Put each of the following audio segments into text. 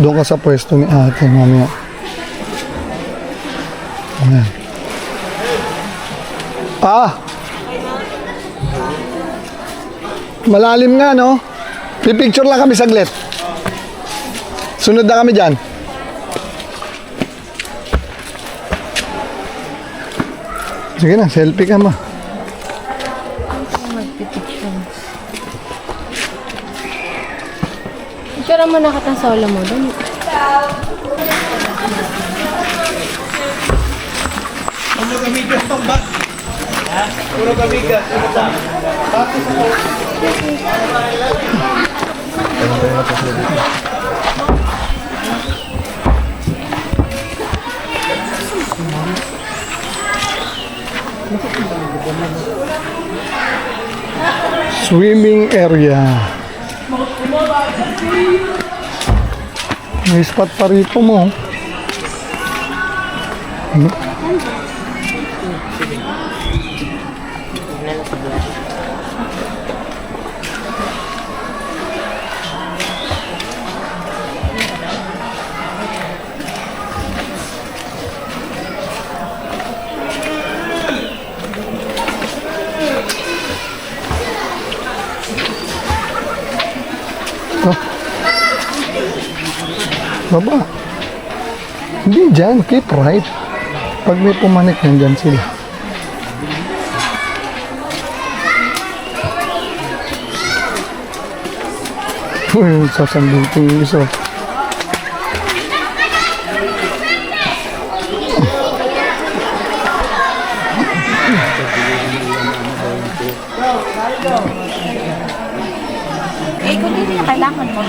Doon ka sa pwesto ni ate mamaya. Ayan. Malalim nga, no? Pipicture lang kami saglit. Sunod na kami dyan. Sige na, selfie ka ma. Picture mo na katang sa ulo mo doon. Puro kamigas tong bag. Ha? Puro kamigas. Swimming area. May spot pa rito mo. Baba. Hindi dyan, keep right. Pag may pumanik, nandyan sila. Uy, sasambutin yung isa. Kung hindi na kailangan mo.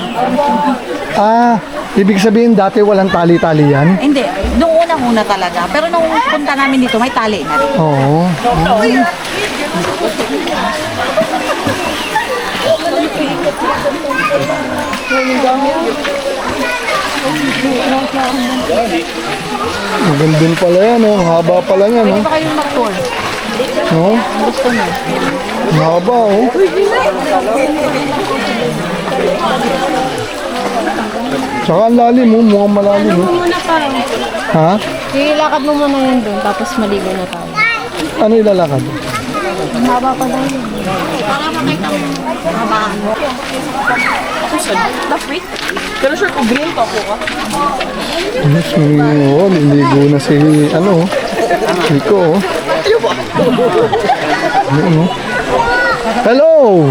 Ibig sabihin dati walang tali-tali yan? Hindi, nung unang-una talaga. Pero nung punta namin dito, may tali na rin. Oo. Maganda din pala yan, oh. Haba pala yan, oh. Pwede ba kayong mag-tour? No? Gusto nyo? Haba, oh. Tsaka ang lalim, oh. Mukhang malalim, oh. Muna pa. Ha? Ilakad mo muna yun doon, tapos maligo na tayo. Ano ilalakad? Haba pa daw yun. Para makita mo. Hamaan mo. Lapit. Pero sure kung green to ako ka. Yes, oh, liligo na si, ano, Chico, oh. Ano, oh. Hello!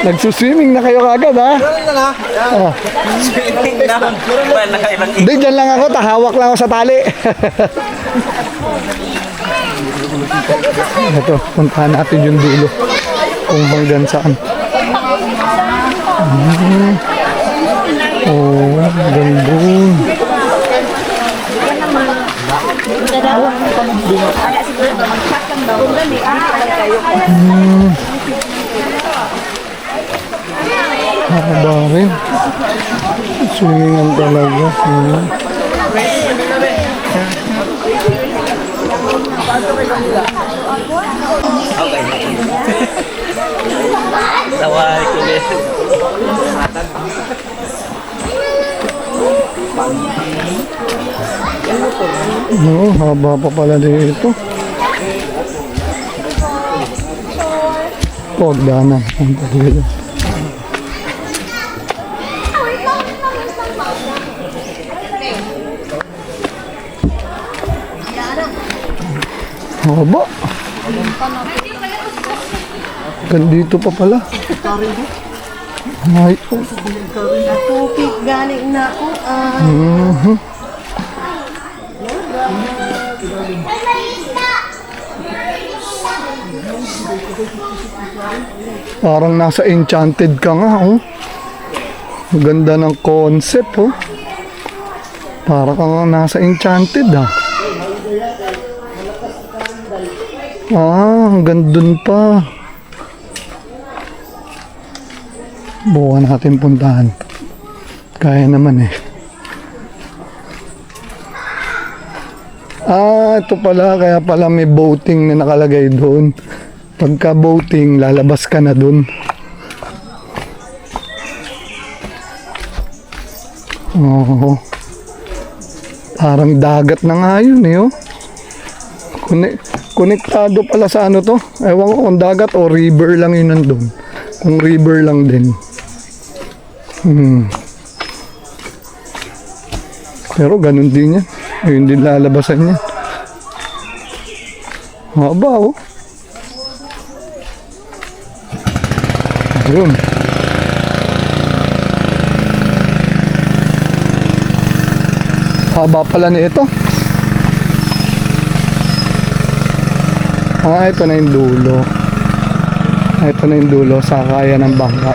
Nagsuswimming na kayo kagad, ha? Oh. Hindi, dyan lang ako. Tahawak lang ako sa tali. Ito, puntahan natin yung dulo. Kung hanggang saan. Oh, gandun. Haba rin. Swimming talaga. Saway ko din. No, haba pa pala dito. Pagdana. Ang pagdana. Haba. Gandito pa pala. Ay, oh. Tupik galing na ako. Parang nasa Enchanted ka nga, oh. Ganda ng concept, oh. Parang kang nasa Enchanted, ah. Hanggang dun pa. Bukan natin puntahan. Kaya naman, eh. Ito pala. Kaya pala may boating na nakalagay doon. Pagka boating, lalabas ka na doon. Oo. Parang dagat na nga yun eh, oh. Konektado pala sa ano to. Ewan ko kung dagat o river lang yun nandun. Kung river lang din. Pero ganun din yan. Ayun din lalabasan yan. Haba, oh. Ayun. Haba pala na ito. Ito na yung dulo. Ito na yung dulo sa kaya ng bangka.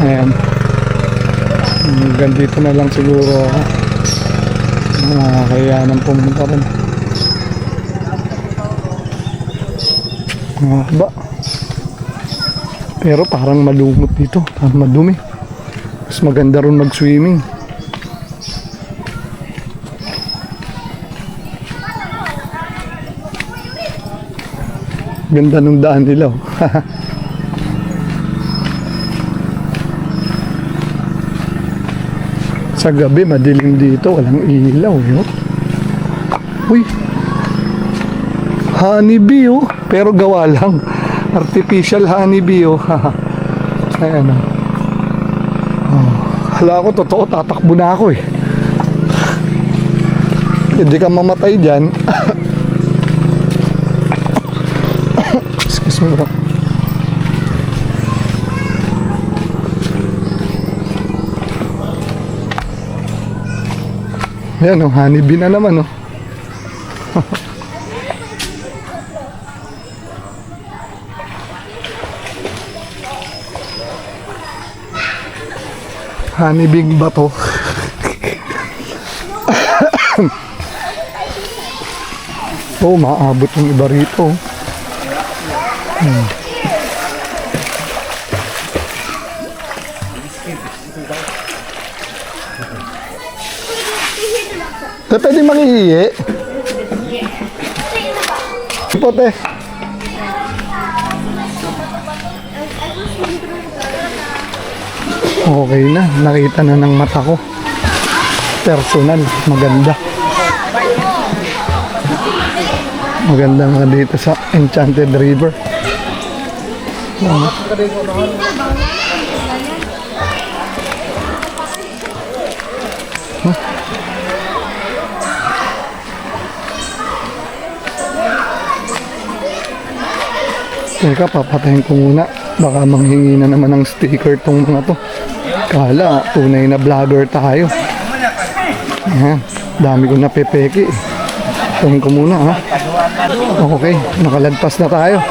Ayan. Hanggang dito na lang siguro ako. Kaya nang pumunta rin. Ba? Pero parang malumot dito. Parang madumi. Mas maganda rin mag-swimming. Ganda nung daan nila. Sa gabi, madilim dito. Walang ilaw. Yun. Uy. Honeybee, oh. Pero gawa lang. Artificial honeybee, oh. Ayan, oh. Hala ko, totoo. Tatakbo na ako, eh. Hindi ka mamatay dyan. Excuse me, bro. Ayan, oh, honeybee na naman, oh. Honeybee ba to? Oh, maabot yung iba rito. Pwede mangihihi. Pote. Okay na, nakita na ng mata ko. Personal, maganda. Maganda nga dito sa Enchanted River. Teka, papatayin ko muna. Baka manghingi na naman ng sticker tong mga to. Kala, tunay na vlogger tayo. Ayan, dami ko napepeki. Patayin ko muna, ha. Okay, nakalagpas na tayo.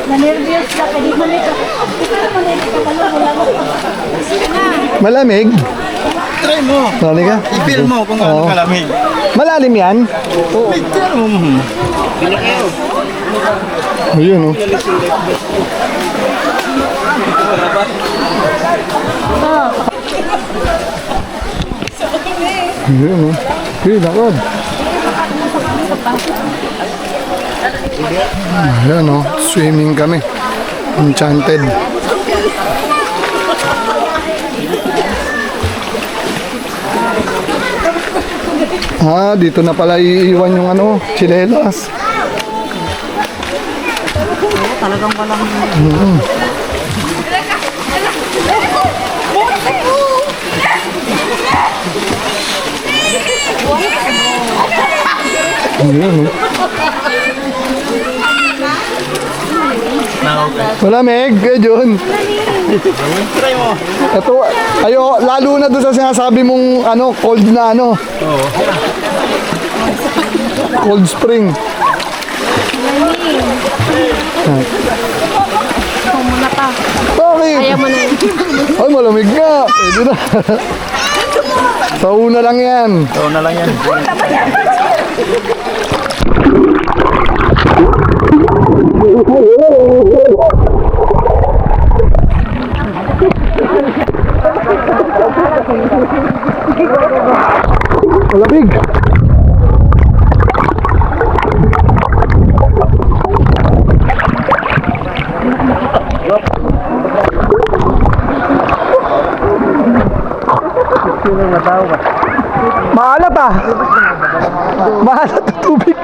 Na-nervous na ka, di mo nito. Malamig? Try mo. Malamig ka? I-feel mo kung ano kalamig. Malalim yan? Oo. Try mo. Ayun, oh. Ayun, oh. Ayun, lakad. Ayun, oh. Swimming kami. Enchanted. Dito na pala iiwan yung ano, chilelas. Talagang walang... Ayun, oh. Malamig, Jun. Try mo. Ito, lalo na doon sa sinasabi mong ano, cold na ano. Oo. Cold spring. Muna pa. Bakit? Ayaw mo na yun. Ay, malamig nga. Pwede na. Sa una lang yan. Ito na lang yan. Malamig. Maalat ah. Maalat ang tubig.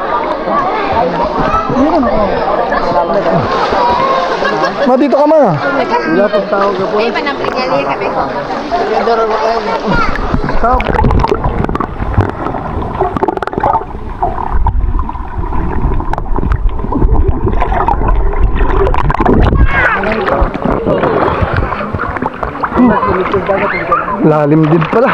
Ma, dito ka ma. Ay, panampingali kami. Lalim din pala.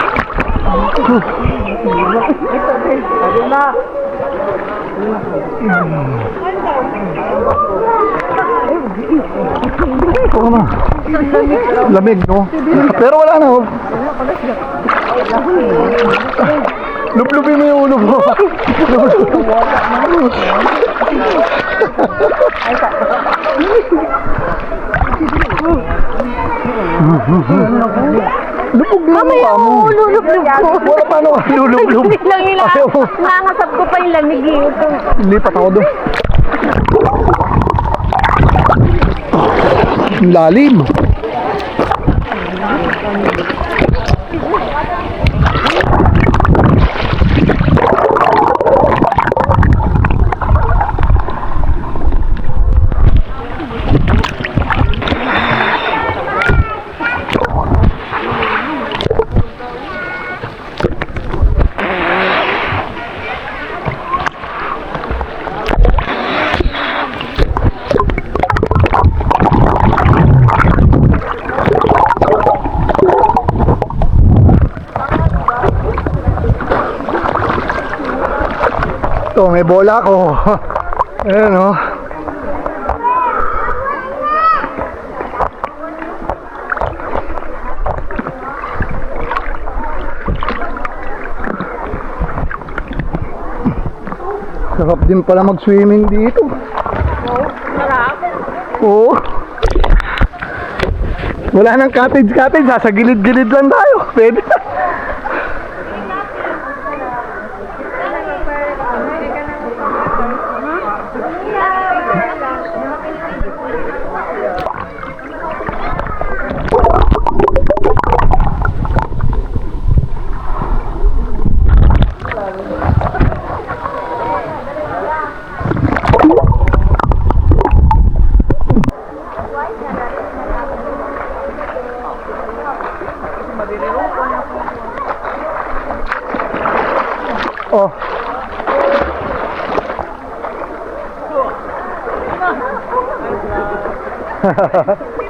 Oo na. Lamig, no? Pero wala na, oh. Lublubin mo yung ulo mo. Lubog na mukha mo. Lulublob ko. Wala paano ka lulublub. Hindi lang nila. Ayaw mo. Nangasap ko pa yung lamig eh. Lipat ako doon. Ang lalim. Ito, may bola ko. Ayan, oh. Sarap din pala mag-swimming dito. Sarap. Oo. Wala nang cottage, nasa gilid-gilid lang tayo. Pwede. Oh.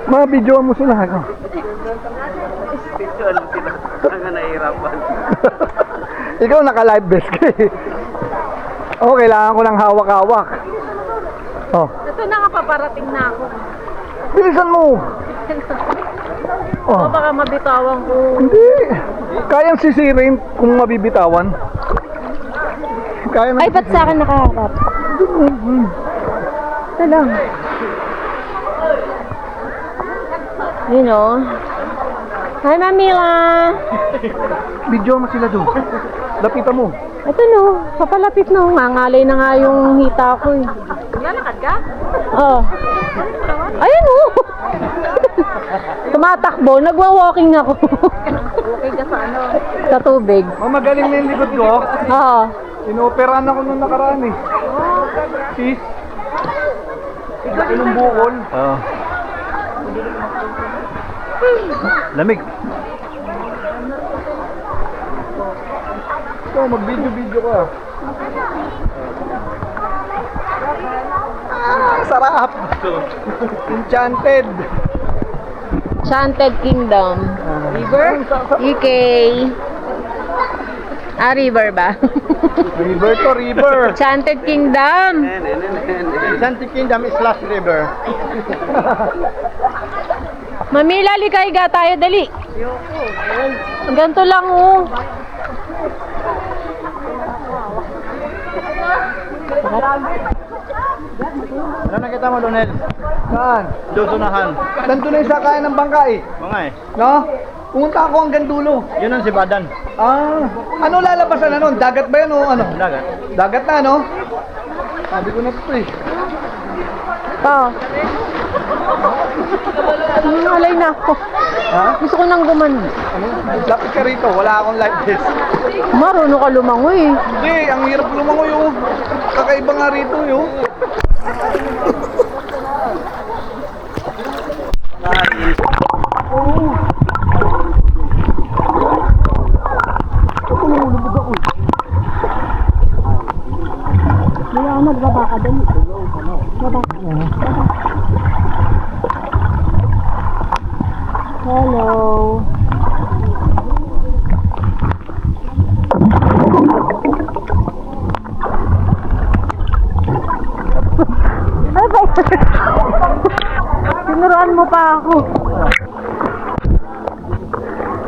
Mga-videoan mo sila. Ano? Picture sila. Ang nahihirapan. Ikaw naka-live vest ka eh. Oh, kailangan ko ng hawak-hawak. Oh. Ito na nga, paparating na ako. Bilisan mo. Oh. Baka mabitawan ko. Hindi. Kayang sisirin kung mabibitawan. Kaya Ay, ba't sa akin nakaharap? Ito lang. You know. Hi, Mamila. Video mo sila doon. Lapitan mo. Ito no, papalapit no. Mangalay na nga yung hita ko eh. Lalakad ka? Oo. Ayun oh. Tumatakbo, nagwa-walking ako. Walking ka sa ano? Sa tubig. Magaling na yung likod ko. Oo. Inoperahan ako nung nakaraan eh. Sis. Ikaw yung bukol. Oo. Lamig. Ito, mag-video-video ka. Ah, sarap. Enchanted. Enchanted Kingdom. River? EK. River ba? River to river. Enchanted Kingdom. Enchanted Kingdom is last river. Mamila, likay ga tayo, dali. Ganito lang oh. Ano nakita mo, Donel? Saan? Doon sunahan. Nandun na yung sakayan ng bangka eh. Mga eh. No? Pumunta ako hanggang dulo. Yun ang Sibadan. Ah, ano lalabasan na nun? Dagat ba yan o ano? Dagat. Dagat na, no? Sabi ko na ito eh. Pa. Alay na ako. Ha? Gusto ko nang gumano. Ano? Lapit ka rito, wala akong life vest. Marunong ka lumangoy. Hindi, ang hirap lumangoy yung kakaiba nga rito yung. Wala ako magbaba ka doon. Baba. Hello. Ano ba? Tinuruan mo pa ako.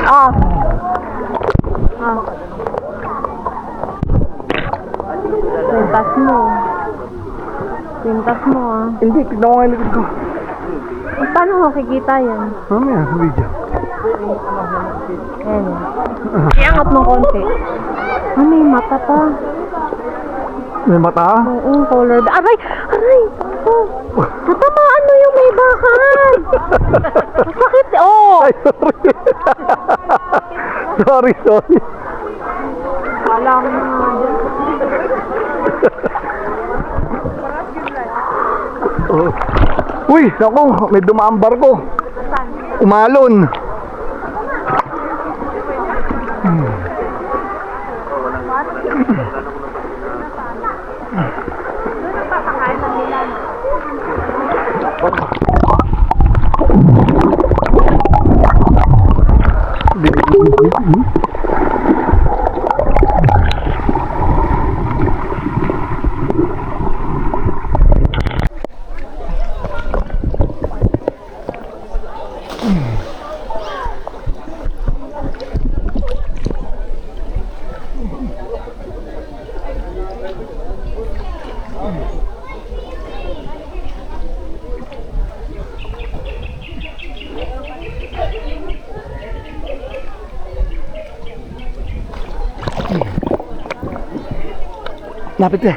Ah. Ah. Pintas mo. Pintas mo ah. Hindi, tignan ko nga yung likod ko. Paano makikita yan? Mamaya, sa video. Ayan. Iangat mo konti. Ah, may mata pa. May mata? Oo, color. Aray! Aray! Oh. Natamaan mo yung may bakal! Masakit! Oh! Ay, sorry. sorry. Kala ko na. Oh. Uy, naku, may dumaan barko. Umalon. Lapit ka.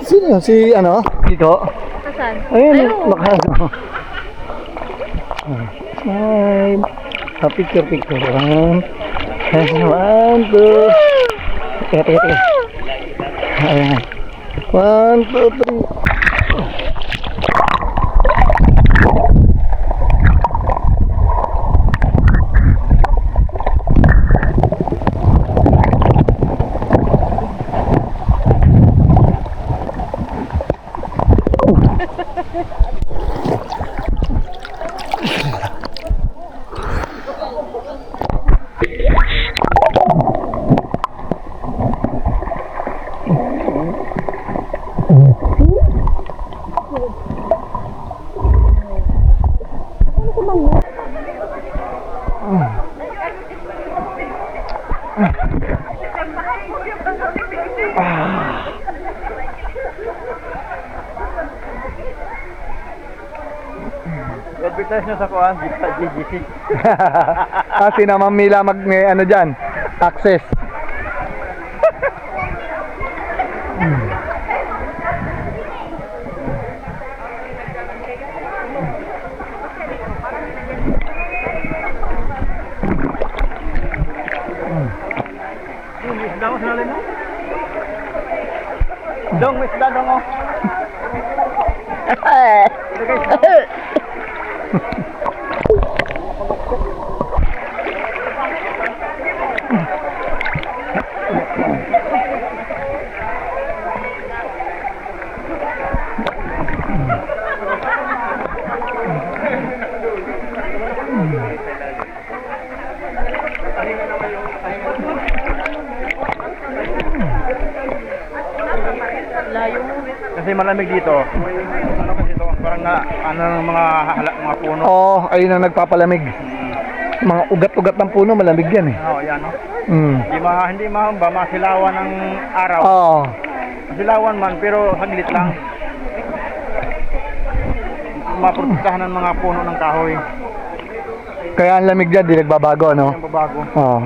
Sino yun? Si ano? Dito? Saan? Ayun, naka. Smile. Picture. One, two. Teka. Ayan. 1, 2, 3. Advertise nyo sa kuhan, GGC. Kasi na mamila mag ano dyan, access. Isda ko sa nalim mo? Dong, isda dong oh. Kasi malamig dito. Ano kasi ito? Parang na ano ng mga puno. Oo, ayun ang nagpapalamig. Mga ugat-ugat ng puno, malamig yan eh. Oo, yan no. Mm. Hindi ba masilawan ng araw. Oo. Masilawan man pero saglit lang. maprotektahan ng mga puno ng kahoy. Kaya ang lamig dyan, di nagbabago, no? Ang babago. Oo.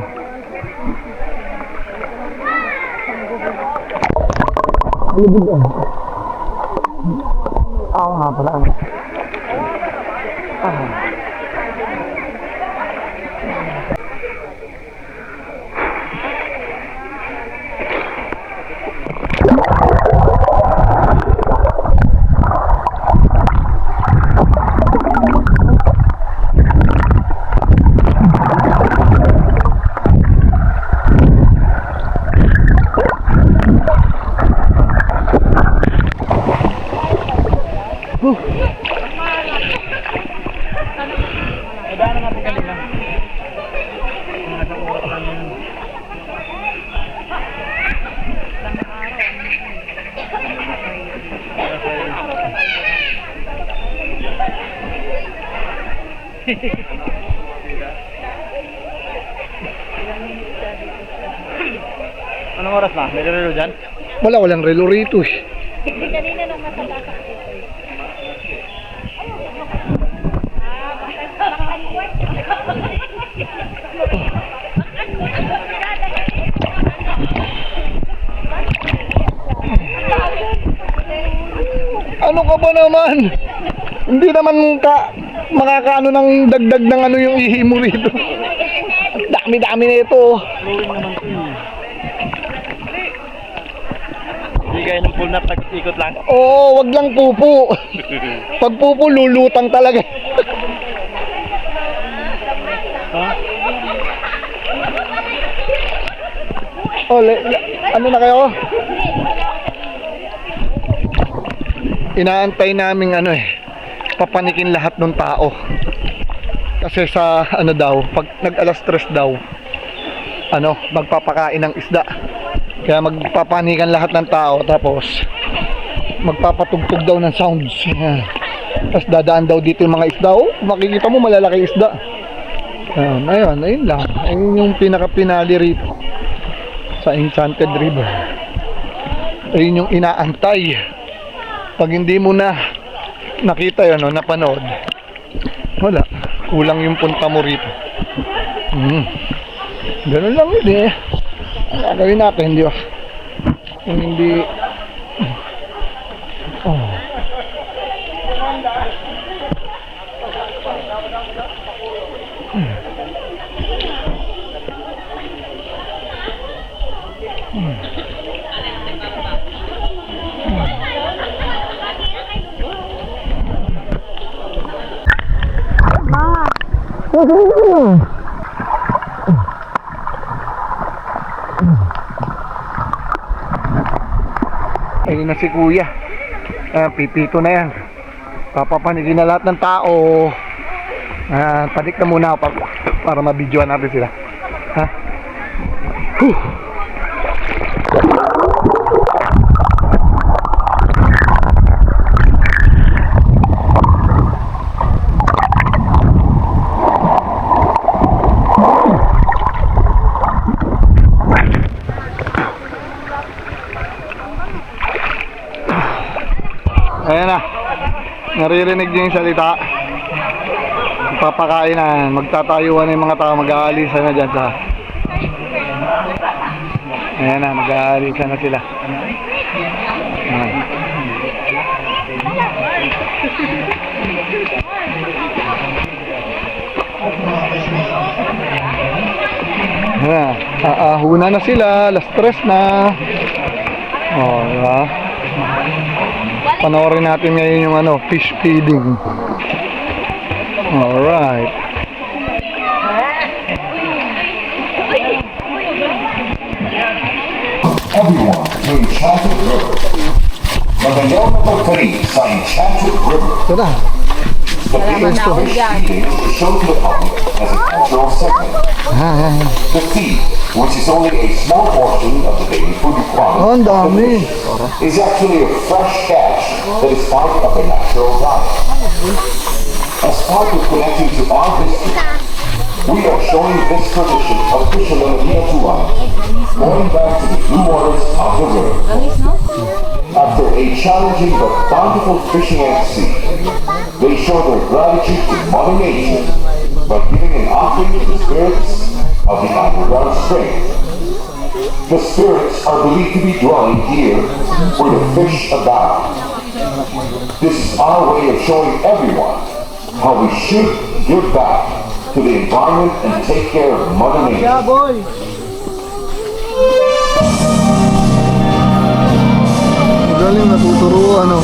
Lubog ah. Oo nga pala. Anong oras na? May relo dyan? Walang relo rito eh. Ano ka ba naman? Hindi naman makakaano ng dagdag ng ano yung ihi mo rito. Dami-dami na ito. Flowing naman ito eh. Hindi gaya ng full nap, nag-ikot lang. Oo, wag lang pupo. Pag pupo, lulutang talaga. Ha? Ano na kayo? Inaantay naming ano papanikin lahat ng tao. Kasi sa ano daw, pag nag-alas 3 daw, magpapakain ng isda. Kaya magpapanikan lahat ng tao, tapos magpapatugtog daw ng sounds. Tapos dadaan daw dito yung mga isda. Oh, makikita mo malalaki isda. Ayun lang. Ayun yung pinaka-pinali rito sa Enchanted River. Ayun yung inaantay. Pag hindi mo na nakita yun, napanood, wala. Kulang yung punta mo rito. Ganun lang yun eh. Ang gagawin natin, di ba? Kung hindi... Ayun na si kuya. Pipito na yan. Papapanigin na lahat ng tao. Padik na muna ako para mabidyoan natin sila. Ha? Ayan na. Naririnig niyo yung salita. Papakain na. Magtatayuan na yung mga tao. Mag-aalisan na dyan sa... Ayan na. Mag-aalisan na sila. Ayan. Ayan. Aahuna na sila. Alas 3 na. Diba? Panoorin natin ngayon yung fish feeding. Alright. Everyone to Enchanted River. Magayaw na pagkarin sa Enchanted River. Ito na. The biggest fish feeding is shown to the public as a cultural segment. The feed, which is only a small portion of the daily food requirement, Ang dami. is actually a fresh catch that is part of a natural diet. As part of connecting to our history, we are showing this tradition of fishermen of Niatuan going back to the blue waters of the river. After a challenging but bountiful fishing at sea, they show their gratitude to Mother Nature by giving an offering to the spirits of the underground spring. The spirits are believed to be dwelling here where the fish abound. This is our way of showing everyone how we should give back to the environment and take care of Mother Nature. Galing natuturuan, ano.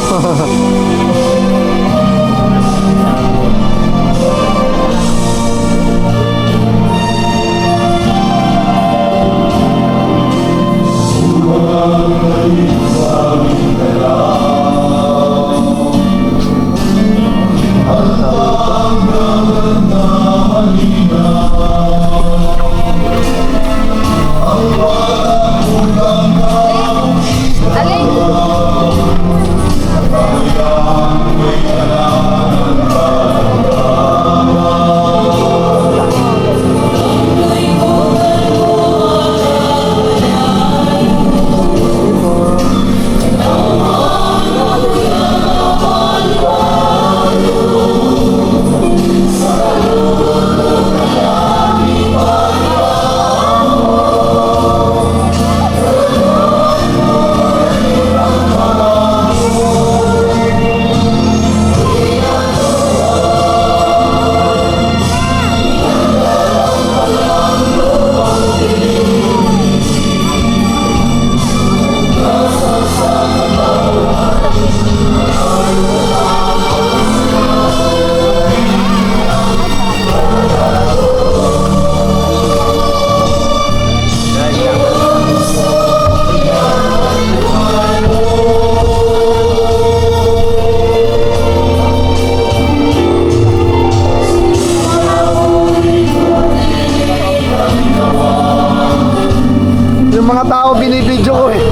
Yung mga tao binibidyo ko eh.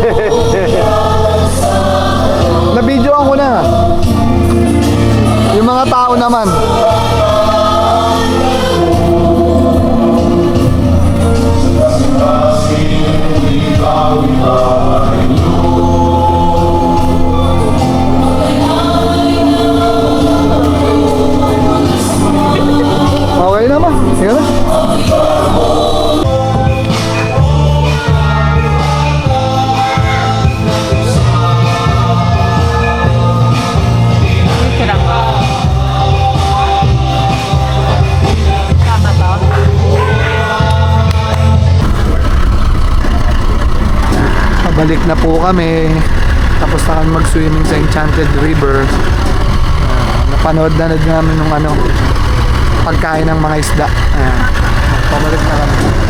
Nabidyoan ko na. Yung mga tao naman. Okay naman. Sige na. Balik na po kami. Tapos na kami mag-swimming sa Enchanted River. Napanood na namin ng pagkain ng mga isda. Pabalik na kami.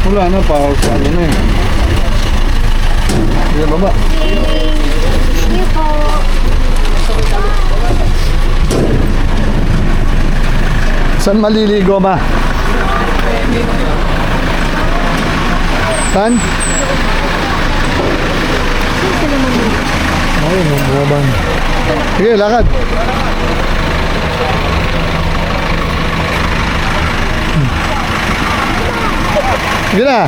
Wala na, para sa ano na eh. Sige baba. Sige po. Saan maliligo ma? Saan? Ay, mabuhaban. Sige, lakad. Sige na.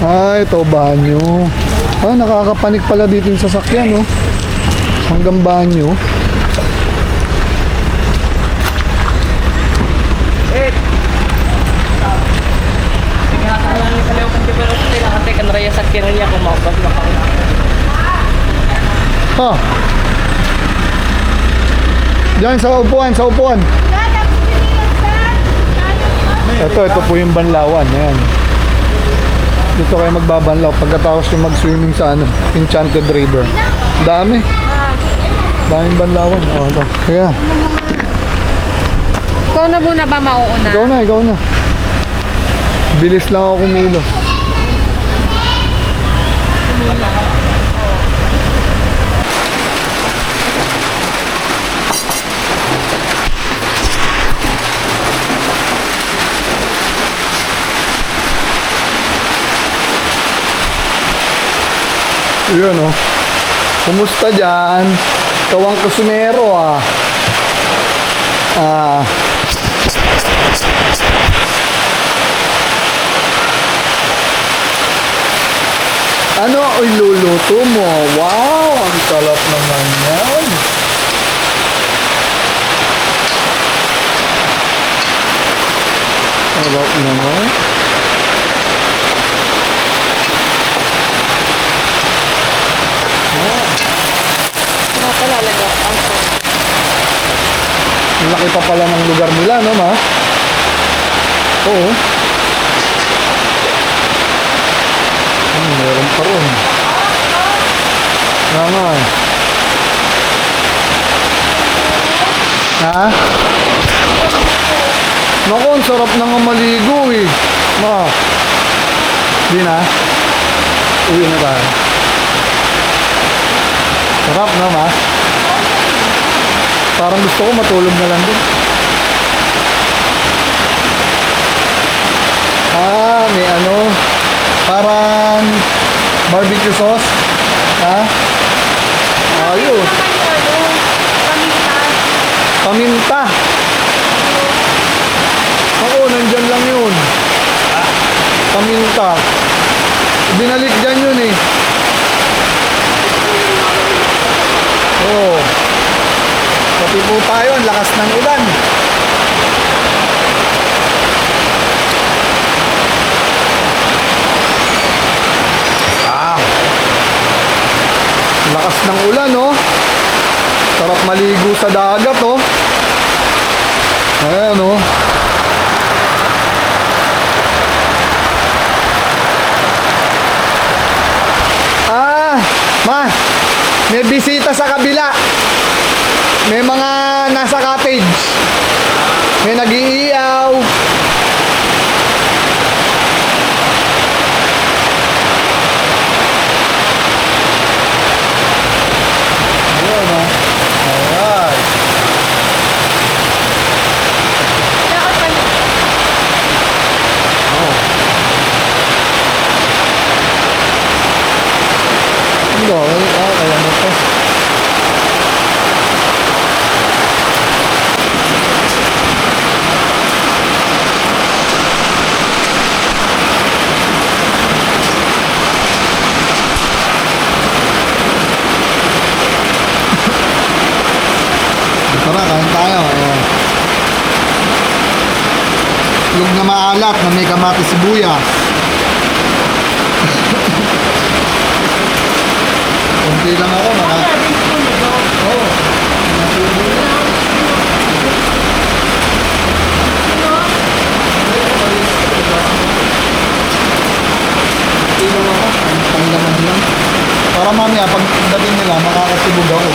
Ay, ito banyo. Ah, nakakapanik pala dito yung sasakyan, no? Hanggang banyo. Ha? Diyan sa upuan, sa upuan. Ito po yung banlawan. Ayan. Dito kayo magbabanlaw pagkatapos yung mag-swimming sa Enchanted River. Dami. Daming banlawan. Oh, ito. Kaya. Ikaw na muna ba mauuna? Ikaw na. Bilis lang ako kumilos. Yun oh. Kumusta dyan? Kawang kusinero ah. Ano iluluto mo? Wow! Ang sarap naman yan. Sarap naman. Ang laki pa pala ng lugar nila, no, ma? Oo. Meron pa rin. Nga eh. Ha? Naku, ang sarap na nga maligo eh. Ma. Di na? Uwi na tayo. Sarap na, ma? Parang gusto ko matulog na lang din. May parang barbecue sauce. Ha? Ayos. Paminta. Ako, nandyan lang yun. Paminta. Binalik dyan yun eh. Oo. Pati po tayo, ang lakas ng ulan. Lakas ng ulan, oh. Sarap maligo sa dagat, oh. Ayan, oh. Ma, may bisita sa kabila. May mga nasa cottage. May nag-iiyaw. Ayan, oh. Alright. Oh. Kaya mo to. Tara, kain tayo. Lug na maalat na may kamatis sibuyas. Kunti lang ako, Oo. Kunti lang ako, panglaman lang. Para mamaya, pagdating nila, makakasibog ako.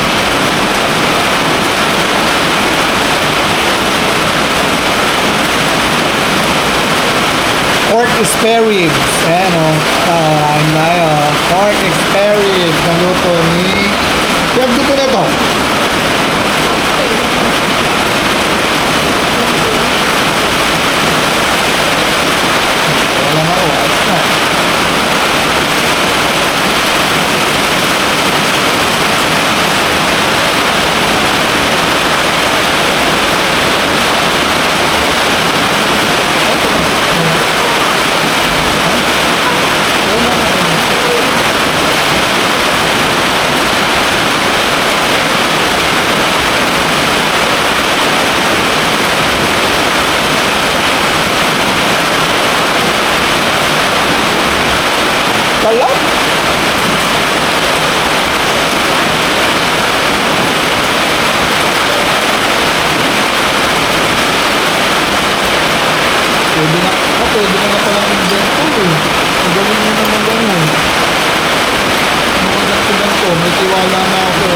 Pork spare ribs. Ayan o. Ayan na yun. Pork spare ribs. Naluto ni... Piyag dito na ito. Wala na o. Ayos na. na ako.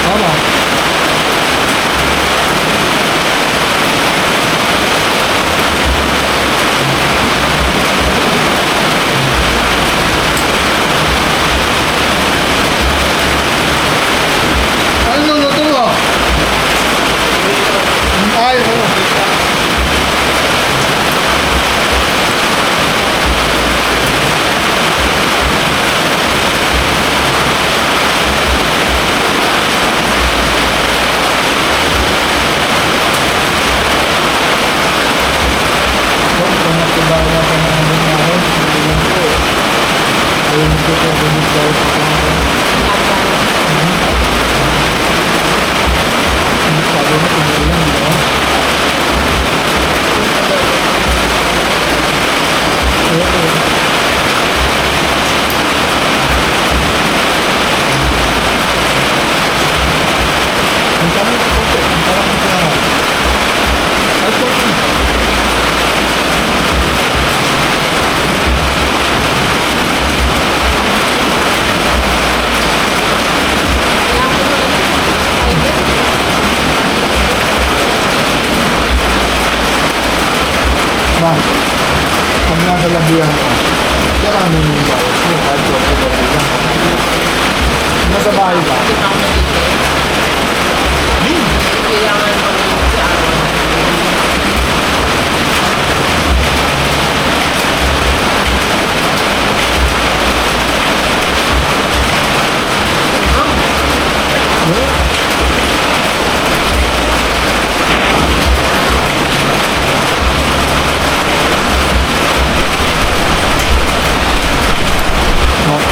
Tama. Ano luto mo? Ay, ano? Ma'am, pag nasa labihan ka, karami mo yung bawas mo, kahit ko ako lang. Nasa bahay ba?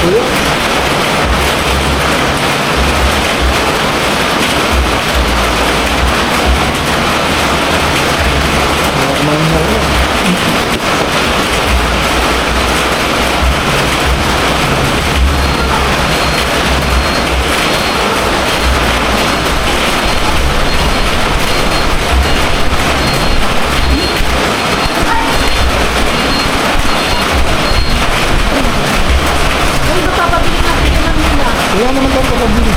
Okay. Wala naman tayong kapabili.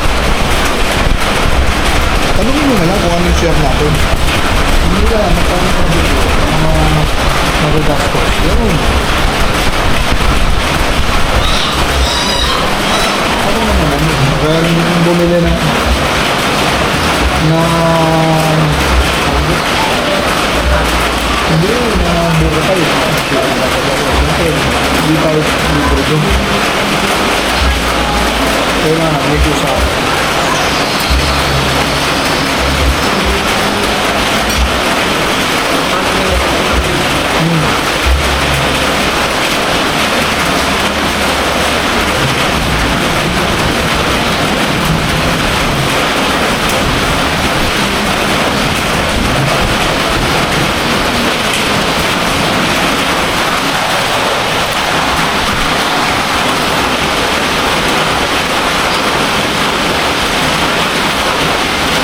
Tanungin mo na lang kung ano yung share natin. Hindi ka lang, magkano kapabili. Mga magagastos. Yan. Ano naman yun? Magaling bumili na hindi, na buro tayo. Hindi tayo libre doon. Kailangan may kusa.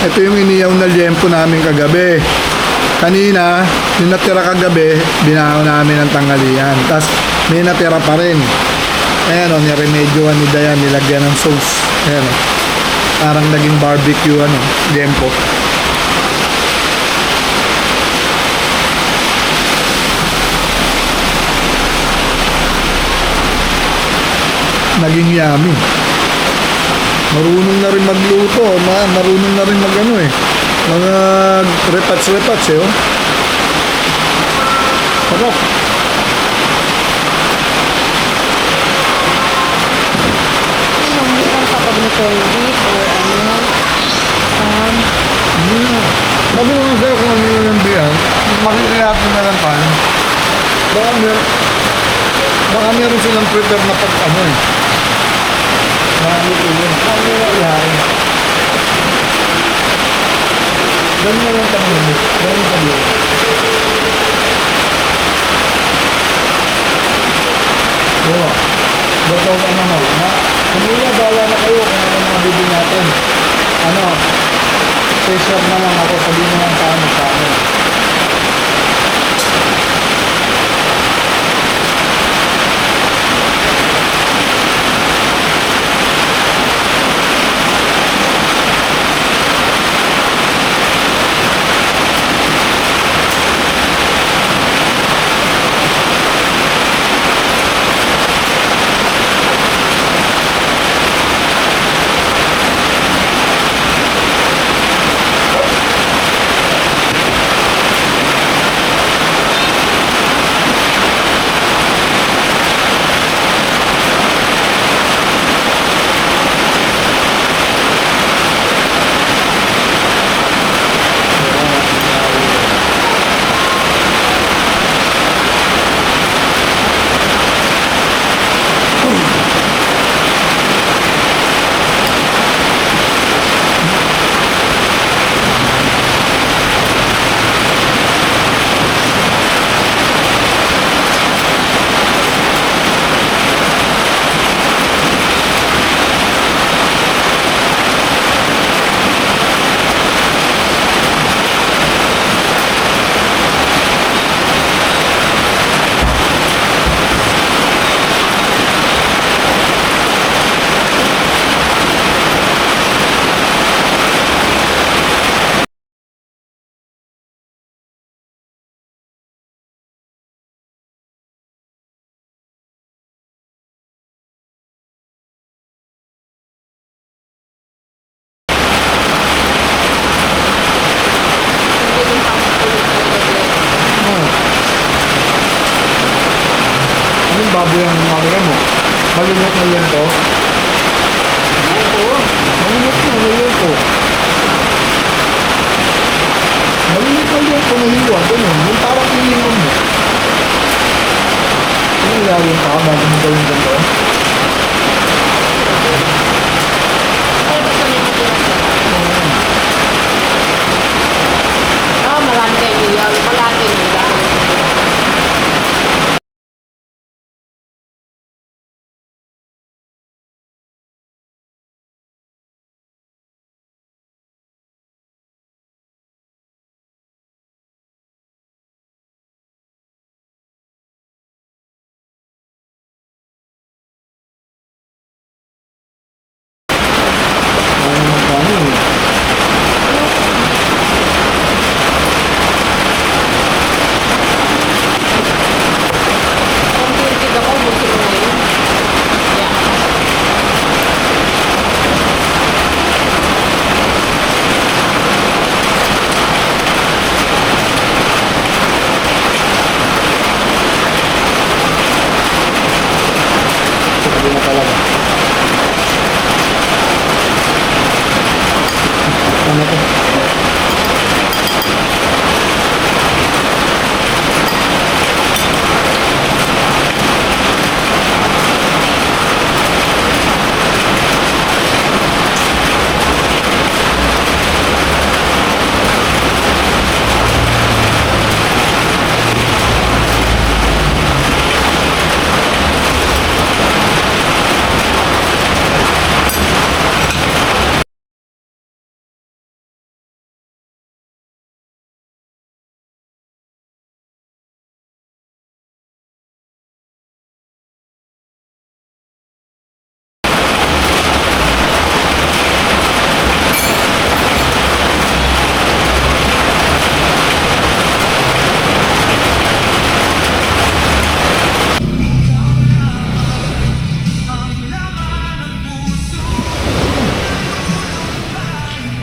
Ito yung iniyaw na liempo namin kagabi. Kanina, yung natira kagabi, binaho namin ng tanghalian. Tapos, may natira pa rin. Ayan o, niremedyoan ni Dayan, nilagyan ng sauce. Ayan o. Parang naging barbecue, liempo. Naging yummy. Marunong na rin magluto, marunong na rin mga repats-repats oh. Sarap. Kapag nito-week or ano, Sabi mo nga sa'yo kung ano yung biyan, makikiyapin na lang pa. Baka meron silang prepare na pag Nakakito yun. Ano yan? Ganyan lang kami. Ganyan kami. ano na, kumula bala na kayo kung ano mga bibig natin. Ano, share na lang ako, sabihin mo lang paano sa amin. Anong baboy ang makikita mo? Malunok na yun to? Oo, malunok na yun to. Malunok na yun to, mahiwa. Ganun, yung parang hilingon mo. Ano lalawin ka bago mo gawin ganito? Marami kayo nila. Malaki nila. Ano magkano eh? Kompirkid ako, busin mo na yun. Sabi na talaga. Ano to?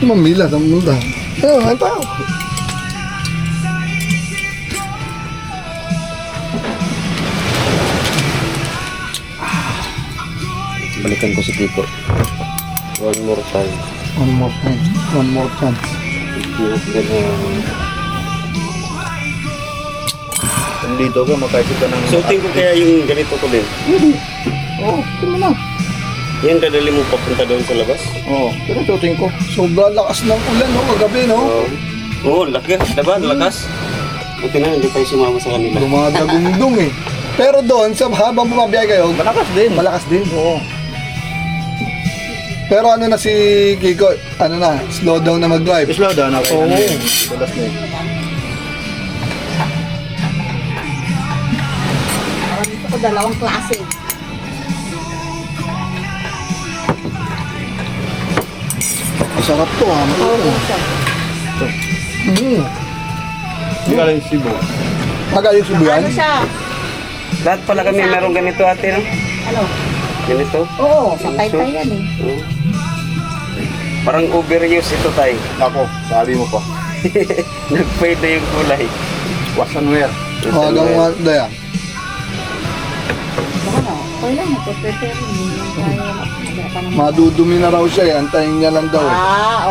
Mamila ng mundo. Ayun, ano tayo? Balikan ko si Kiko. One more time. One more time. One more chance. Kung dito ka, makaisip ka ng... Suotin ko kaya yung ganito ko din. Oo, ito mo na. Yan dadali mo papunta doon sa labas? Oo, pero tuting ko. Sobrang lakas ng ulan, no? Kagabi, no? Oo, laki. Diba? Lakas. Buti na, hindi tayo sumama sa kanila. Dumadagundong eh. Pero doon, sa habang bumabiyahe kayo, Malakas din. malakas din. Oo. Pero ano na si Kiko, ano na, slow down na mag-drive. Slow down ako. Oo. Tulas na eh. Gusto ko dalawang klase. Masarap to ha. Hindi ka lang Cebu. Magaling si Buyan. Ano siya? Lahat pala kami meron ganito ate, no? Ano? Ganito. Oo, sa taytay yan eh. Oo. Parang overuse ito tayo. Ako, sabi mo pa. Nag-fade na yung kulay. Wash and wear. Hanggang mga yan. Baka na, okay lang, prepare mo. Madudumi na raw siya eh. Antayin niya lang daw eh.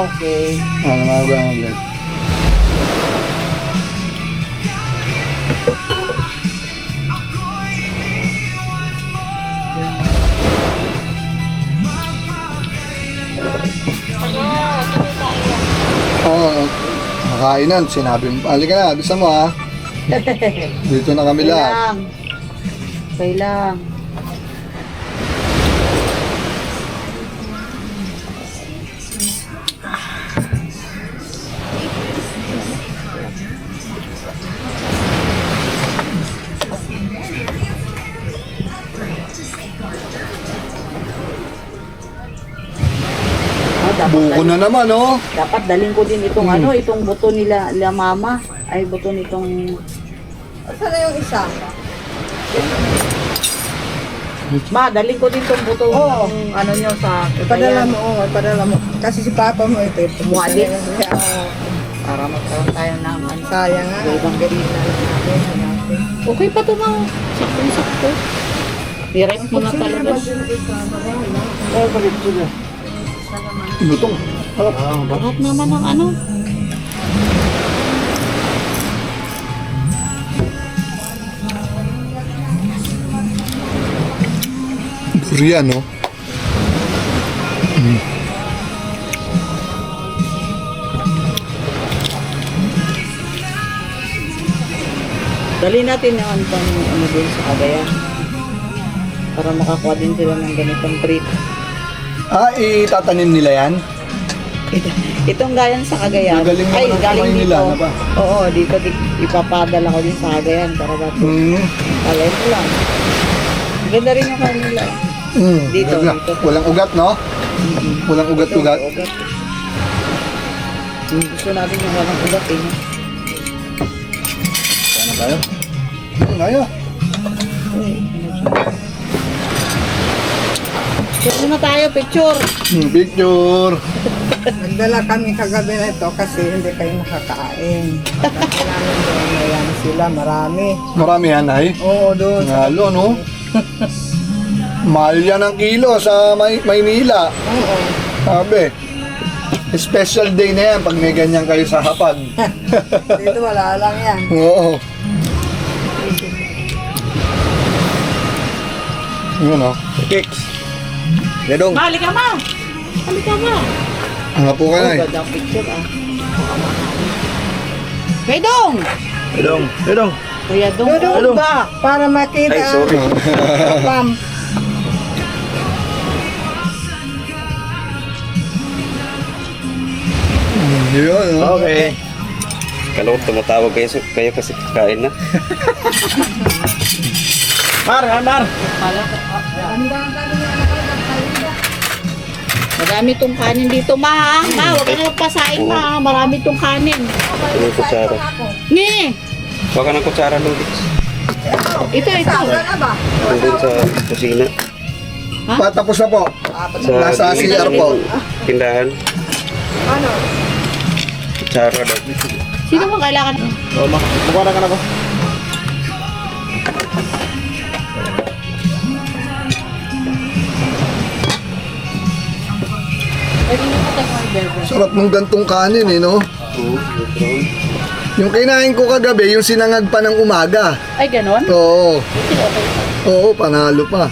Okay. Ano mga ganyan. Oo, makainan. Sinabi mo. Halika na, bisa mo ha. Dito na kami lahat. Okay lang. Buko na naman oh. Dapat daling ko din itong ano, itong buto nila mama. Ay, buto nitong... Saan na yung isa? Ma, daling ko din itong buto ng ano nyo sa... Ipadala mo, ipadala mo. Kasi si Papa mo ito. Muadit. Para magkaroon tayo ng ano. Sayang nga. Ibang ganito. Okay pa ito mga sakto-sakto. Direct mo na talaga. Lutong. Lahat naman ng ano. Durian no. Dali natin yung ano dun sa Cagayan. Para makakuha din sila ng ganitong treat. Ah, itatanim nila yan? Itong gayan sa Cagayan. Magaling naman ang kamay nila, ano ba? Oo, dito ipapadala ko din sa Cagayan para ba't kalay mo lang. Ganda rin yung kanila. Dito, Wala. dito. Walang ugat no? Walang ugat-ugat. Ugat. Gusto natin yung walang ugat eh. No? Sana tayo? Ngayon. Pwede na tayo, picture. Picture. Nagdala kami kagabi na ito kasi hindi kayo nakakain. Kasi namin doon, ayan sila, marami. Marami yan ay. Oo, doon. Ngalo no? Mahal yan ang kilo sa Maynila. Oo. Sabi. Special day na yan pag may ganyan kayo sa hapag. Dito wala lang yan. Oo. Yun o. Kicks. Dedong. Halika ma! Halika ma! Nga po ka na eh. Ganda ang picture ah. Pedong! Dedong. Dedong. Kuya Dong. Doon ba? Para makita. Ay, sorry. Pam. Yun no? Okay. Kala ko tumatawag kayo kasi kakain na. Mar. Marami tong kanin dito ma. Ma, huwag ka na magpasain ma. Marami tong kanin. Ano yung kutsara? Ni! Huwag ka ng kutsara, Ludix. Ito. Nandun sa kusina. Patapos na po. Nasa gilid CR po. ng tindahan. Ano? Kutsara daw. Sino mo kailangan? Oh, magkuha ka na ba? Sarap ng gantong kanin eh no? Yung kinain ko kagabi, yung sinangag pa ng umaga. Ay, ganon? Oo. Oo, panalo pa.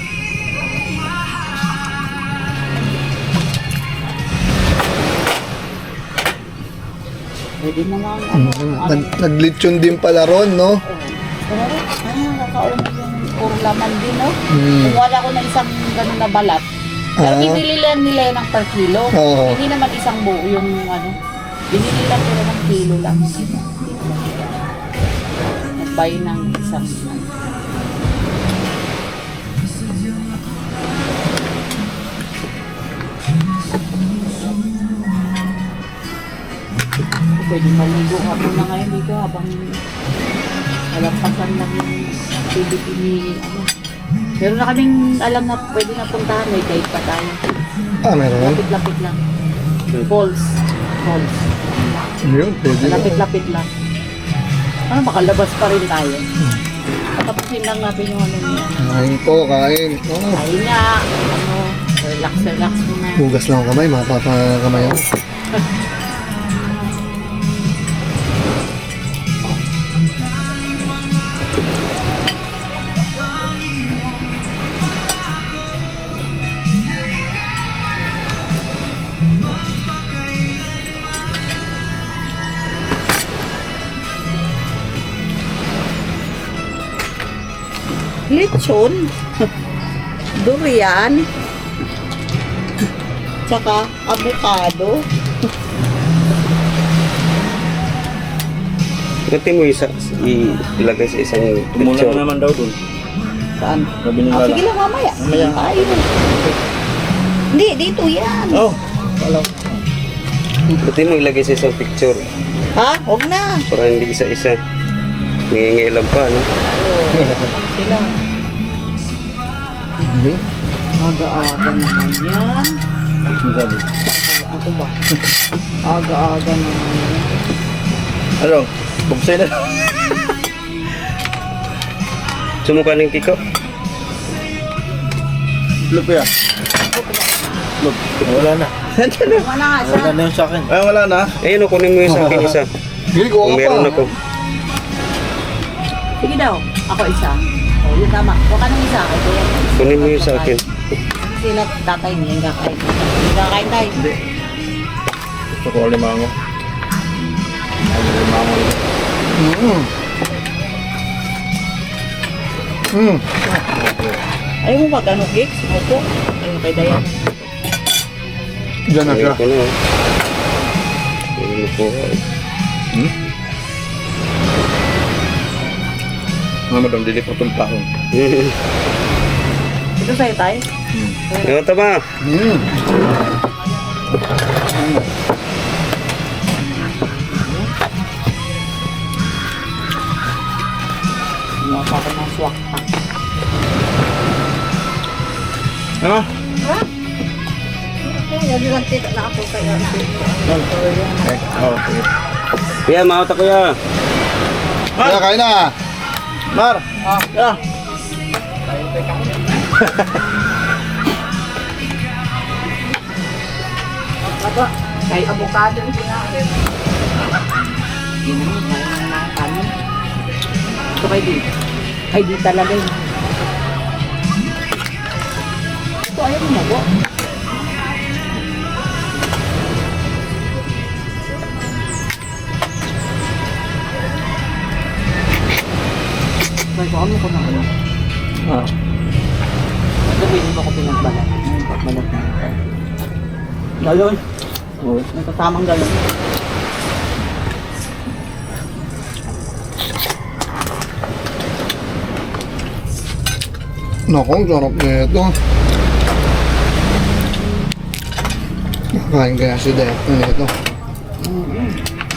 Pwede naman. Naglitsyon din pala ron, no? Nakakaon yung laman din, no? Hmm. Kumuha ko ng isang ganun na balat. Pero Ah. binili lang nila ng per kilo. Oo. Hindi naman isang buo yung ano. Binili lang nila ng kilo lang. Nag-buy ng isang pwede maligo ako na ngayon dito habang alampasan lang yung Pilipini, ano. Meron na kaming alam na pwede na puntahan, may guide pa tayo. Meron. Lapit-lapit lang. Falls. Yun, pwede. Lapit-lapit lang. Ano, makalabas pa rin tayo. Patapusin lang natin yung ano niya. Kain po, kain. Oh. Kain nga, ano, relax muna. Hugas lang ang kamay, mapapakamay ako. Lechon, durian, tsaka avocado. Pagkati mo ilagay sa isang Kumulang picture. naman daw dun. Saan? Sabi nila Sige lang, mamaya. Mamaya. Tayo. Hindi, dito yan. Oh, Pagkati mo ilagay sa isang picture. Ha? Huwag na. Para hindi isa-isa. Nangingilam pa, no? Sila. Hindi. Aga-aga naman yan. sabi. Ako ba? Aga-aga naman yan. Ano? Bugsay na. Sumuka ng Kiko. Look ya. Look. Wala na. Wala nga siya. Wala na yung sa akin. Ay, wala na. Ayun, no, kunin mo yung sa akin isa. Hindi ko Kung pa. meron ako. Sige daw. Ako isa. O, yun tama. Huwag ka nang isa. Ito yan. Kunin mo yung sa akin. Sila tatay niya yung kakain. Yung kakain tayo. Hindi. Gusto ko limango. Limango. Ayaw mo mag ano cake? Sumuko? Ayun kay Dayan. Diyan na siya. Ayun ko na. Ayun mo po. Madam, dili po itong plahon. Ito sa'yo tayo. Ayun, tama. Mga pa ko ng swak pa. Ano? Hindi lang tita na ako kaya. Oh, sige. Kuya, maot ako ya. Kaya kain na. Mar! Ah! Aba, kay avocado yung sinakin. Yun mo, kaya ng mga kanin. Ito kay di. Kay di talaga yun. Ito ayaw mo mo. May ano ko na ano. Sabihin mo ko pinagbalat. Pagbalat na. Galon. Oo. Nagkatamang galon. Naku, ang sarap na ito. Makain kaya si Dea na nito.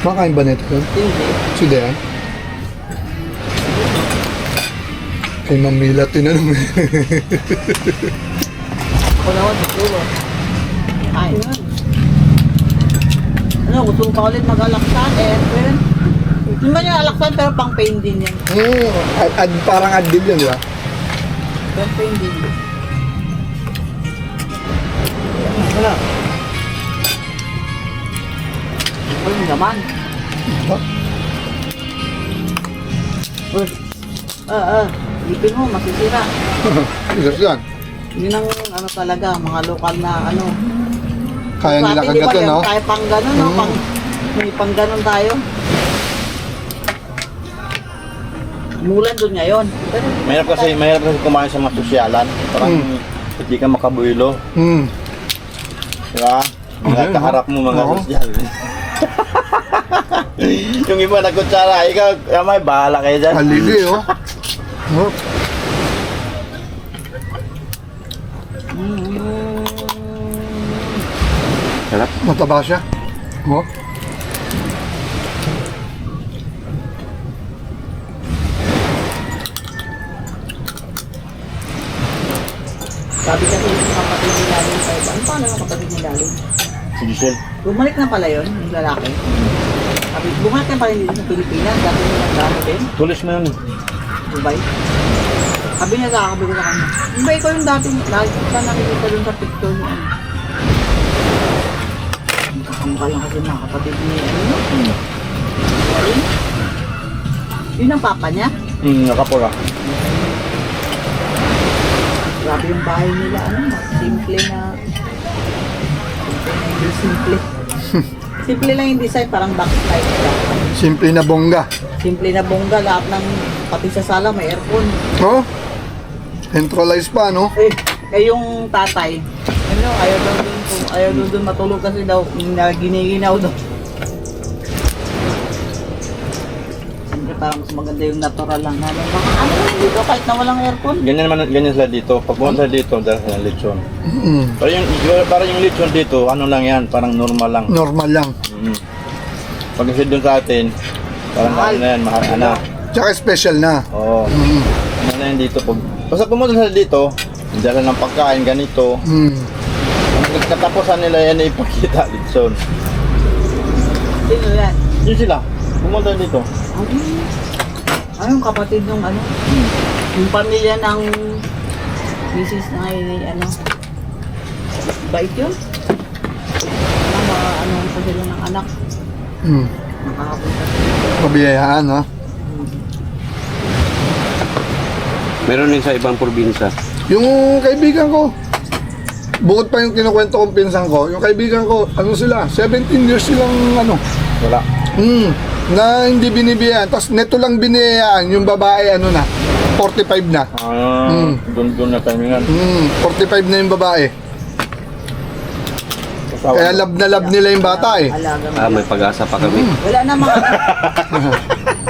Makain ba nito yun? Hindi. Si Dea? Kay Mamila tinanong eh. Ako naman, siguro. Ay, yun. Ano, gusto ko pa ulit mag-alaksan eh. Pero, hindi ba yung alaksan pero pang pain din yan. Parang ad din yun, di ba? Pang pain din. Wala. Ay, yung laman. Uy. Ipin mo, masisira. Isas yan. Yun ang ano talaga, mga lokal na ano. Kaya nila Sa atin, di ba, kagatin, no? Kaya pang gano'n, no? May pang gano'n tayo. Mulan doon ngayon. Pero, Mahirap kasi kumain sa mga sosyalan. Parang hindi ka makabuelo. Diba? Mga Okay, kaharap mo mga Oo. sosyal. Yung iba nagkutsara, ikaw, may bahala kayo dyan. Haligi, oh. Oh. Sarap. Mataba siya. Oh. sabi kasi yung kapatid ni Lalo, ano paano yung kapatid ni Lalo? Si Giselle. Bumalik na pala yun, yung lalaki. Sabi, bumalik na pala dito sa Pilipinas, dati nung nagdano din, Tulis mo yun. Dubai. Sabi niya kakabi ko sa kanya, hindi ba ikaw yung dati, lagi ka nakikita dun sa picture niya. Magkakamukha lang kasi mga kapatid ni ano, Lalo. Yun ang papa niya. Nakapura. Grabe yung bahay nila, ano, simple na hindi simple. Simple lang yung design, parang backside lang. Simple na bongga. Simple na bongga, lahat ng pati sa sala may aircon. Oh. Centralized pa, no? Yung tatay, ano, ayaw daw dun matulog kasi daw, giniginaw daw. Siyempre parang mas maganda yung natural lang. Ano lang dito, kahit na walang aircon. Ganyan sila dito. Pag pumunta dito, dahil sa lechon. Mm. Parang yung lechon dito, ano lang yan, parang normal lang. Normal lang. Pag kasi doon sa atin, parang Mahal. ano na yan, mahal na. Tsaka special na. Oo. Mm. Ano na yan dito. Basta pumunta sila dito, dala ng pagkain, ganito. Mm. Ang katapusan nila yan ay ipakita, lechon. Sino yan? Yun sila, pumunta dito. Ano yung kapatid nung ano? Yung pamilya ng misis na ano? Bait yun? Ano pa sila ng anak? Mm. Nakakapunta sila. Pabiyayaan, ha? Meron din sa ibang probinsya. Yung kaibigan ko, bukod pa yung kinukwento kong pinsan ko, yung kaibigan ko, ano sila, 17 years silang, ano, Wala. na hindi binibiyayaan. Tapos neto lang binibiyayaan, yung babae, ano na, 45 na. Doon na timingan. 45 na yung babae. Kaya love na love nila yung bata, eh. Alaga mo. May pag-asa pa kami. Wala namang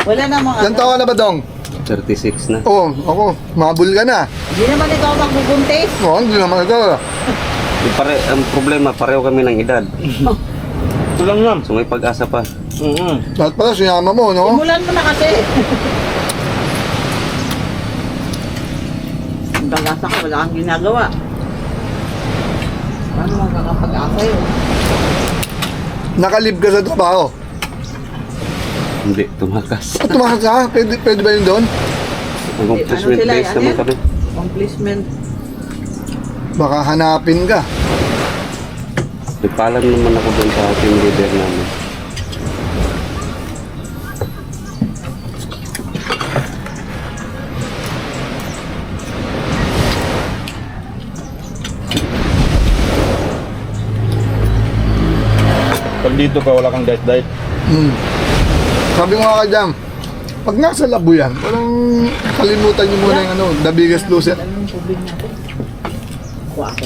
wala namang Ilan taon ka na ba, Dong? 36 na. Oo, ako, mabul ka na. Hindi naman ikaw magbubuntis. Oo, hindi naman ito. Ang problema, pareho kami ng edad. Ito lang yan. So may pag-asa pa. Lahat pala, sinama mo, no? Simulan mo na kasi. Ang bagasa ka, wala kang ginagawa. Paano magkakapag-asa yun? Nakalib ka sa trabaho. Hindi, tumakas. At tumakas ka? Pwede ba yun doon? Accomplishment Ano sila, based ano naman yan? kami. Accomplishment. Baka hanapin ka. Nagpaalam naman ako doon sa team leader namin. Pag dito ka, wala kang diet. Sabi ko nga ka dyan, pag nasa labo yan, parang kalimutan nyo muna yung ano, the biggest loser. Ano yung tubig natin? Kuha ako.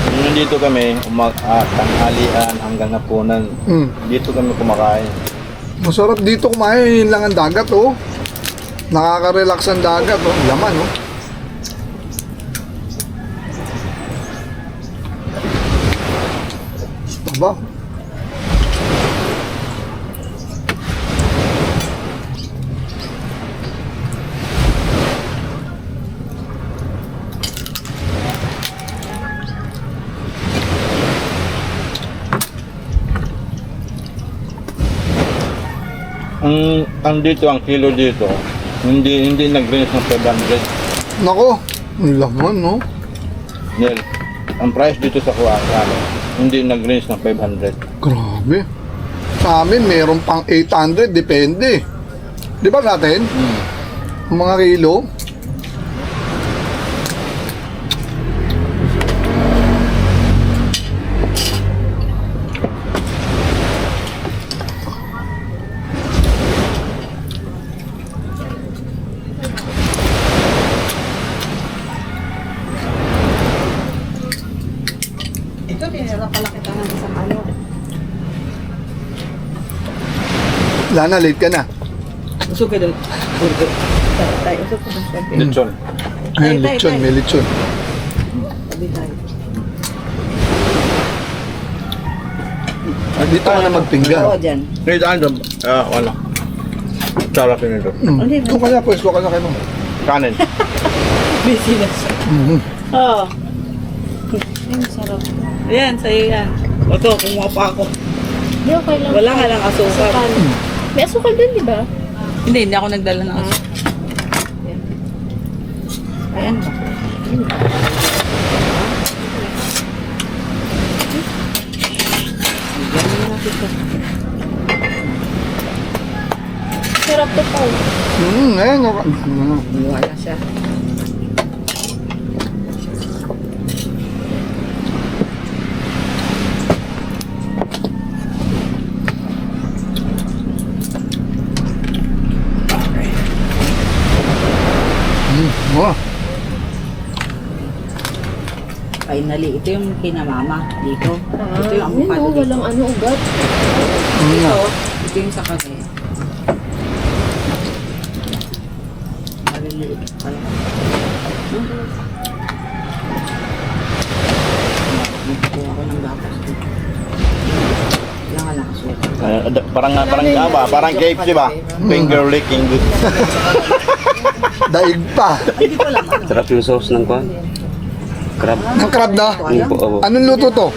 Nung nandito kami, tanghalian hanggang hapunan. Dito kami kumakain. Masarap dito kumain, yun lang ang dagat, oh. Nakaka-relax ang dagat, oh. Laman, oh. Aba. Ang dito, ang kilo dito, hindi nag-range ng 500. Nako, ang laman, no? Nel, ang price dito sa Kuwakano, hindi nag-range ng 500. Grabe. Sa amin, meron pang 800, depende. Di ba natin? Ang mga kilo. Lana, late ka na. Usog ka doon. Burger. Tayo, usog ka doon. Lechon. Ayun, Tay, lechon, tay. may lechon. Sabi tayo. Ah, dito ka na magpinggan. Oo, dyan. Ngayon, ano? Wala. Sarap yun ito. Ito ka na, pwesto ka na kayo. Kanin. Busy na siya. Oo. Ang sarap. Ayan, sa'yo yan. Ito, kumuha pa ako. Hindi, okay lang. Wala nga lang asukal. May asukal din, di ba? Hindi ako nagdala ng asukal. Ayan ba? Sarap to po. Ayan. Wala siya. Oh, Finally, ito yung kinamama dito. Ito yung Yun, avocado oh, dito. walang ano, ugat. Ito yung sa kanya. Maliliit pala. Nagkuha ko ng gapas dito. Kailangan lang asukal. Parang KFC ba? Finger licking good. daig pa. Hindi ko alam ano. Sarap yung sauce ng kwan. Crab. Ang crab na. Yung po, opo. Anong luto to?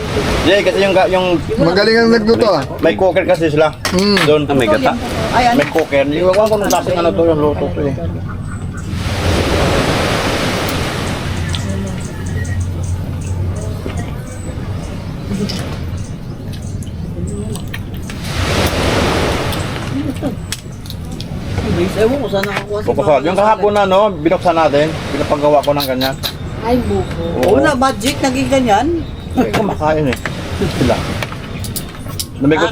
Yeah, kasi yung Magaling ang nagluto ah. may cooker kasi sila. Doon. Ah, may gata. Ay, ano? May cooker. Iwan ko nung klaseng ano to yung luto to eh. Ewan ko saan nakakuha si Bukasal. Yung kahapon na no, binuksan natin. Pinapagawa ko ng ganyan. Ay, buko. Oo na, budget, naging ganyan. Ay, kumakain eh. Sila. Sabi ko,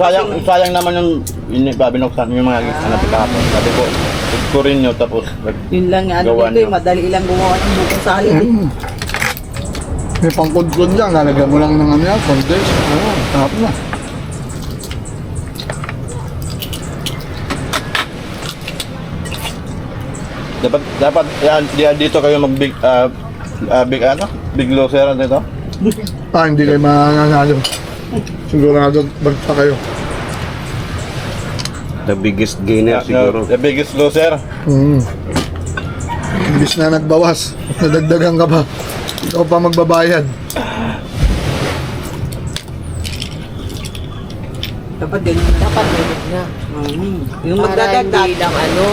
sayang naman yung binuksan yung mga anak kahapon. Sabi ko, ko rin nyo tapos Yun lang nga, ano gawa dito, nyo. madali lang gumawa ng bukong salad. May pangkudkod lang. Lalagyan mo lang ng ano yan. Condense. Ano, sarap na. Dapat yan dito kayo big loser dito. Ah, hindi kayo mananalo. Sigurado bagta kayo. The biggest gainer siguro. The biggest loser. Imbis na nagbawas, nadagdagan ka pa. Ikaw pa magbabayad. Dapat ganun na. Dapat ulit na. Yung Para magdadagdag, hindi lang ano.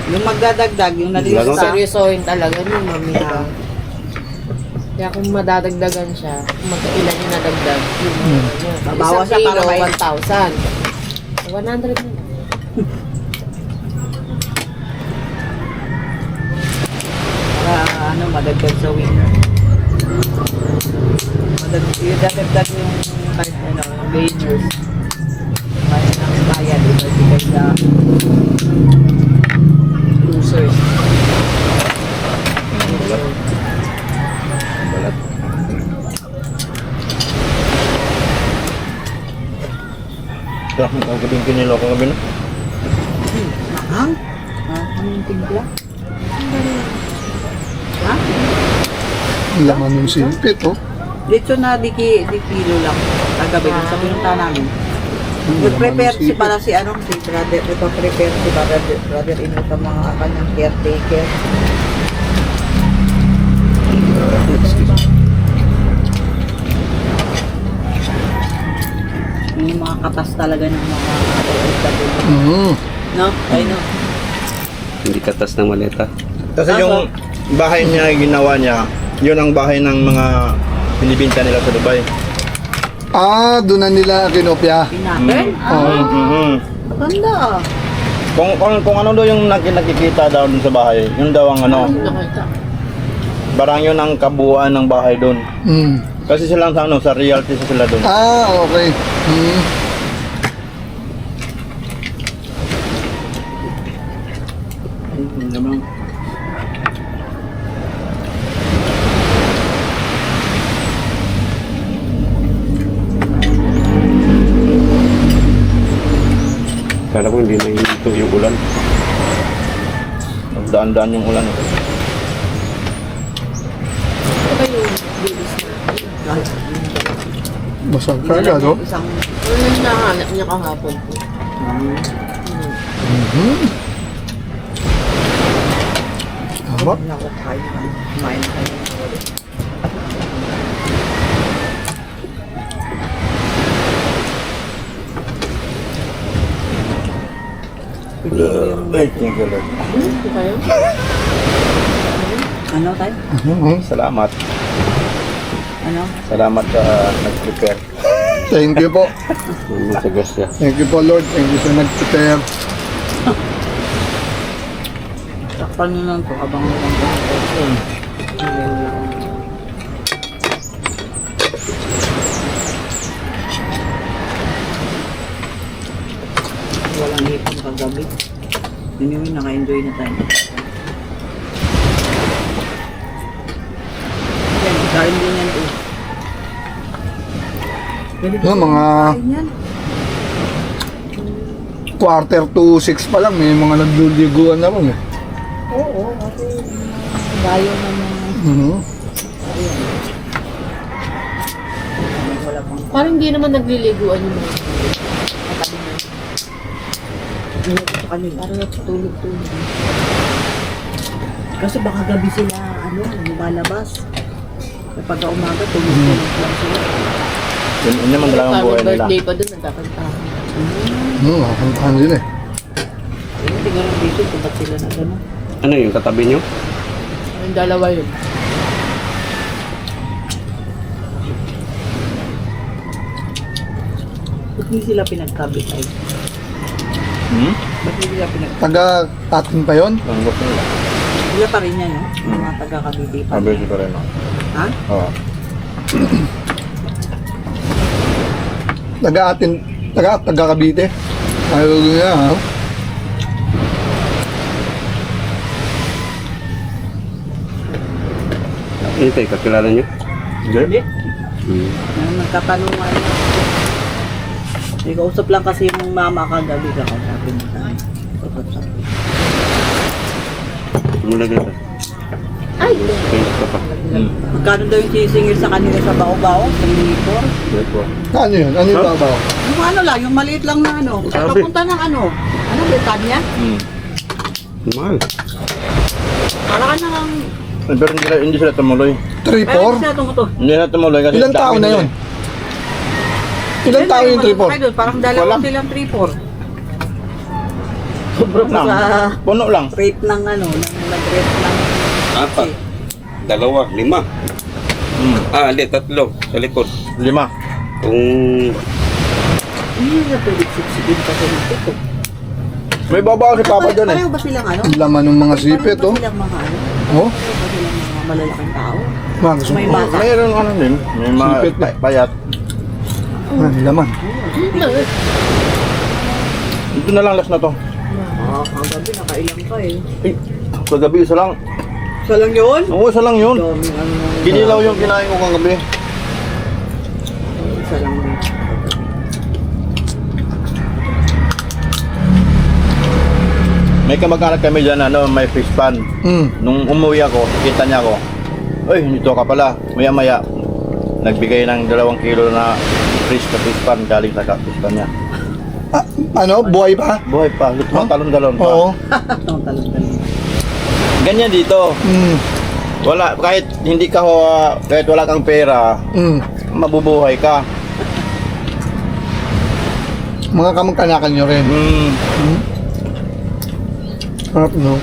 yung magdadagdag, yung Lalo nalilista. Seryosohin talaga nun, mamaya. Kaya kung madadagdagan siya, kung magkailan yung nadagdag, yun, Babawas isang siya para kilo, may- 1,000. 100 na lang. Para ano, madagdag sa winner. Yung dadagdag yung kahit ano, yung gainers. Kaya namin bayad, ito bigay sa losers. Sarap ang gabing kinilo ko gabi no. Mahang? Ano yung timpla? Ha? Ang laman ng silpit, oh. Dito na di kilo lang. Kagabi sa pinunta namin. Nag-prepare si para si ano, si brother, prepare si brother-in-law sa mga kanyang caretaker. Yung mga katas talaga ng mga OFW. No? I know. Hindi katas ng maleta. Kasi yung bahay niya ginawa niya, yun ang bahay ng mga binibinta nila sa Dubai. Ah, doon na nila kinopya. Pinatin? Maganda. Kung ano daw yung nakikita daw dun sa bahay, yun daw ang ano, Nakita. parang yun ang kabuuan ng bahay doon. Kasi silang sa ano, sa realty sila doon. Ah, okay. Kala ko hindi na hinito yung ulan. Nagdaan-daan yung ulan. Basag ka agad, oh. Isang Ano yung nahanap niya kahapon? Tama. ako kain kayo. Ay, thank you, Lord. Ito kayo? Ano tayo? Salamat. Ano? Salamat sa nag-prepare. Thank you po. Masagas siya. Thank you po, Lord. Thank you sa nag-prepare. Takpan nyo lang to habang walang ganito. Walang hipon kagabi. Anyway, naka-enjoy na tayo. Yan, kain din yan to. Pwede No, mga kain yan. quarter to 6 pa lang, may mga nagluliguan na rin eh. Oo, kasi bayo na mga wala pang Parang hindi naman nagliliguan yung mga ano sa kanila. parang natutulog-tulog. Kasi baka gabi sila, lumalabas. Kapag umaga, tulog-tulog lang sila. Yun naman lang ang Parang buhay nila. birthday pa doon, nagkakantahan. Nakakantahan din eh. Ayun, tingnan dito kung ba't sila na gano'n. Ano yung katabi nyo? Yung dalawa yun. Ba't hindi sila pinagkabit ay? Ba't hindi sila pinagkabit? Taga atin pa yon. Ang gusto nila. Sila pa rin yan, no? Yung mga taga-kabiti pa. Mabilis pa rin. Ha? Oo. Taga atin, taga Cavite. Ayaw nga, ha? Hintay, kakilala nyo? Hindi? Nagkatanungan. Nag-usap lang kasi yung mama kagabi ka. Sabi mo tayo. Mula dito. Ay! Face ka pa. Magkano daw yung sisingil sa kanila sa bao-bao? 3 Dito. Ano yun? Ano yung babaw? Yung ano lang, yung maliit lang na ano. Sabi. Papunta ng ano? Ano, Betania? Mahal. Para ka nang... Pero hindi sila tumuloy. 3-4? siya tumuto. Hindi na tumuloy kasi Ilang tao dami na nila yun? eh. Ilang tao yung 3-4? Parang dalawa Wala. silang 3-4. Sobrang lang. Sa Puno lang. rate ng ano, nag-rate ng... Apat. Dalawa. 5. Hindi. 3. Sa likod. 5. Kung Hindi na pwede siksipin kasi ng ito. May babaw si Papa dyan eh. Pareho ba silang ano? Ang laman ng mga sipit, Pareho oh. ba silang mga ano? Oh, Pareho ba silang mga malalaking tao? mga gusto May mo. bata. Mayroon ano din. May mga Sipit na. payat. Ah, laman. Ito na lang last na to. Kagabi nakailang ka eh. Eh, kagabi isa lang. Isa lang yun? Oo, isa lang yun. Daming ano. Kinilaw yung kinain ko kagabi. Isa lang yun. May kamag-anak kami dyan, may fish pan. Nung umuwi ako, kita niya ako. Uy, nito ka pala. Maya-maya, nagbigay ng 2 kilo na fish pan galing sa fish pan niya. Ah, ano? Buhay pa? Buhay pa, lutong talon-talon pa. Oo. Ang talon-talon. Ganyan dito. Wala, kahit hindi ka kahit wala kang pera, mabubuhay ka. Mga kamag-anakan nyo rin. Harap, no?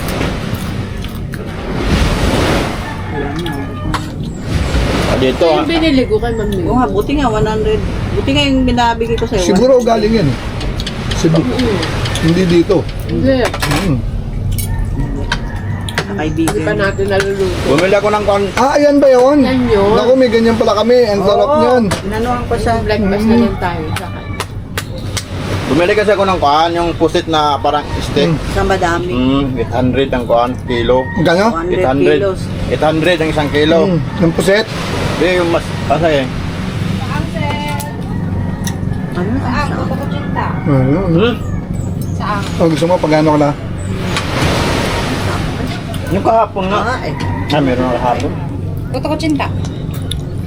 Dito, Yung binili ko kay Ma'am Oo nga, buti nga 100. Buti nga yung binabigay ko sa'yo. Siguro galing yan eh. Cebu. Hindi dito. Hindi. Kaibigan. Hindi pa natin naluluto. bumili ako ng Ah, ayan ba yun? Yan yun. Naku, may ganyan pala kami. Ang sarap niyan. Inanuhan ko siya. Breakfast na lang tayo. Saka. Bumili kasi ako ng yung pusit na parang steak. Sa madami. 800 ang kilo. Gano? 100 kilos. 800 ang 1 kilo. Yung puset. Hindi, yung mas, kasi Ano? Ayun. O gusto mo, pagano ka na? Yung kahapon nga. Meron na kahapon. Ito ko cinta.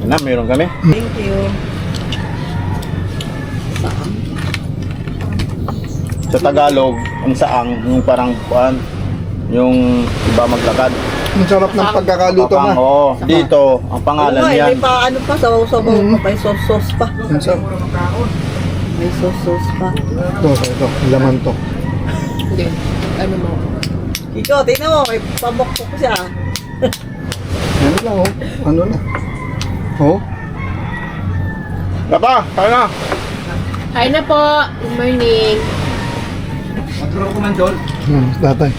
Yan na, meron kami. Thank you. Sa Tagalog, ang saang, yung parang yung iba maglakad. Ang sarap ng pagkakaluto na. Oo, dito, ang pangalan Oo, niyan. may pa ano pa, sabaw-sabaw pa, may sauce-sauce pa. Ang sarap. May sauce-sauce pa. Ito, laman to. Ikaw, tingnan mo, may pabok-bok siya. Ano lang, oh. Ano na. Oh. Papa, kaya na. Kain na po. Good morning. Tatay.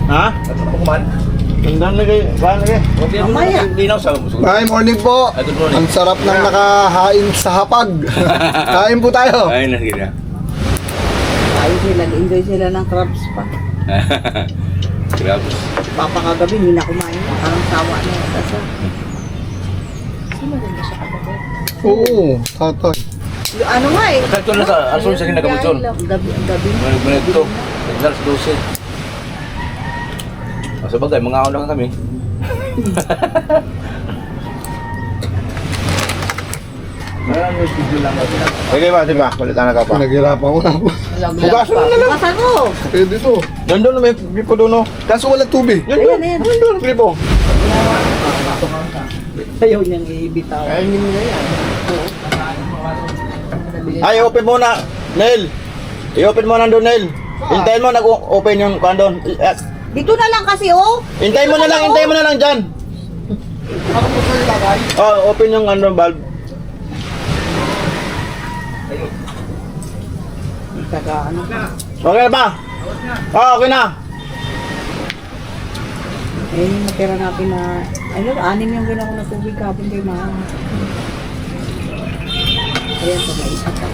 Ha? Tandaan na kayo. Paano kayo? Mamaya. Hindi na sa... Hi, morning po. Good morning. Ang sarap ng nakahain sa hapag. Kain po tayo. Ay, nakikita. Ayun sila, enjoy sila ng crabs pa. Grabe. Papakagabi, hindi na kumain na. Parang sawa na yun. Kasi, Oo, tatay. yung ano nga eh. Ito na sa asun sa kinagamutson. Ang gabi. Manag ito. Nagdal sa 12. Sa bagay, mga ako lang kami. Sige ba, di ba? Kulitan na ka pa. Naghirapan ko na. Bukasan mo na lang. Basta ko. Pwede to. Nandun na may gripo doon, no? Kaso wala tubig. Nandun, Ayan, ayan. nandun, gripo. Ayaw niyang ibitaw. Ay, open muna, Nel. I-open mo nandun, Nel. Hintayin mo, nag-open yung kandon. Dito na lang kasi oh. Hintayin mo na lang dyan. Oh, open yung ano, valve. Taga ano. Okay na ba? Oh, okay na. Eh, yung natira natin na, ano, 6 yung ginawa na tubig kapon kay Mama. Ayan, sa may isa pa.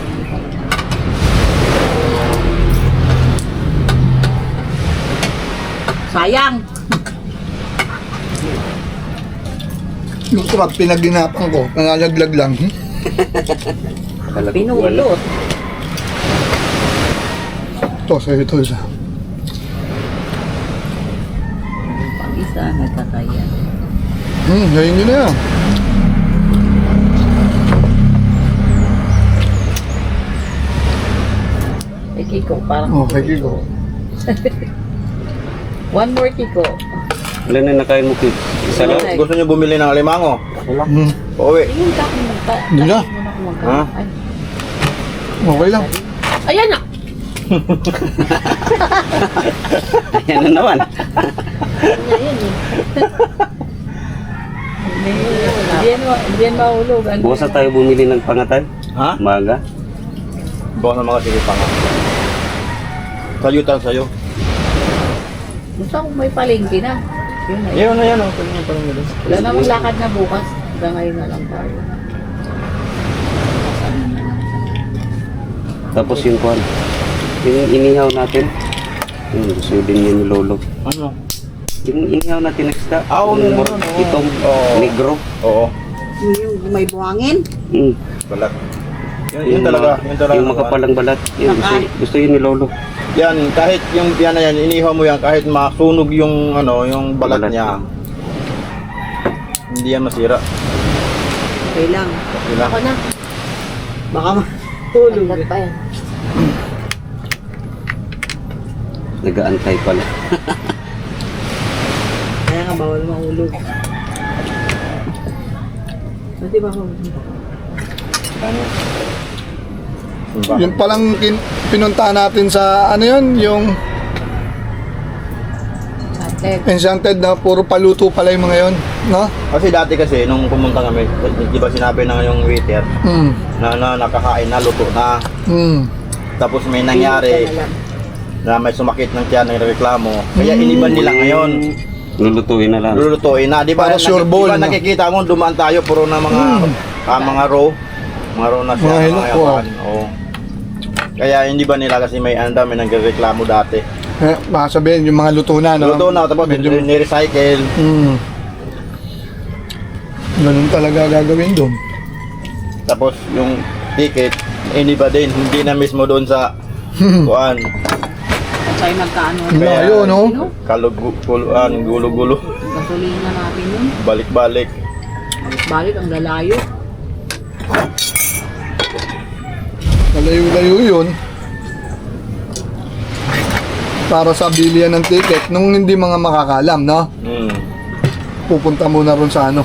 Sayang! Yung crab, pinaginapan ko. Nangalaglag lang. Pinulot. Ito, sa'yo ito isa. Pang isa, nagkakaya. Ngayon nyo na yan. Eh, Kiko, parang... Okay, Kiko. One more, Kiko. Wala na nakain mo, Kik. Isa lang. Gusto niyo bumili ng alimango? Hmm. Pauwi. Tingin ka kung Hindi na. Ha? Okay lang. Ayan na. Ayan na naman. Hindi yan mahulog. Bukas na tayo bumili ng pangatan. Ha? Maga. Bawa ng mga sige pa nga. Salutan sa'yo. Gusto kong may palengke na. Yun na. Yan na yan, oh. Pwede mo parang nila. Wala namang lakad na bukas. Hanggang ngayon na lang tayo. Tapos yung kwan. Yung inihaw natin. Yung gusto din yun ni Lolo. Ano? Yung inihaw natin na isda. Oo, yung meron, oo. itong Oo. negro. Oo. Yung may buhangin. Mm. Balat. Yun talaga. Yun talaga. Yung makapalang balat. Yun, gusto yun ni Lolo. Yan, kahit yung yan na yan, inihaw mo yan, kahit masunog yung ano, yung balat Balat. niya. Hindi yan masira. Okay lang. Okay lang. Ako na. Baka mahulog. Hanggat pa yan. Nag-aantay pala. Kaya nga bawal mahulog. Pati ba ako? Yung palang pinuntahan natin sa ano yun, yung Enchanted na puro paluto pala yung mga yun, no? Kasi dati kasi, nung pumunta kami, di ba sinabi na yung waiter, Mm. na nakakain na, luto na. Mm. Tapos may nangyari na may sumakit ng tiyan ng reklamo. Kaya iniban nila ngayon. Lulutuin na lang. Lulutuin na. Di ba, Para sure ball, di ba no? nakikita mo, dumaan tayo, puro na mga, mga row. Mga row na siya. Mga hilok po, ah. Oo. Kaya hindi ba nila kasi may ang dami nagreklamo dati. Baka sabihin, yung mga luto na, no? Luto na, tapos Medyo- ni-recycle. Mm. Ganun talaga gagawin doon. Tapos yung ticket, iniba din, hindi na mismo doon sa kuan, At sa'yo magkaano. Layo, no? gulo-gulo, Gasolina natin yun. balik-balik. Balik ang lalayo. Malayo-layo yun. Para sa bilihan ng ticket, nung hindi mga makakalam, no? Pupunta muna ron sa ano.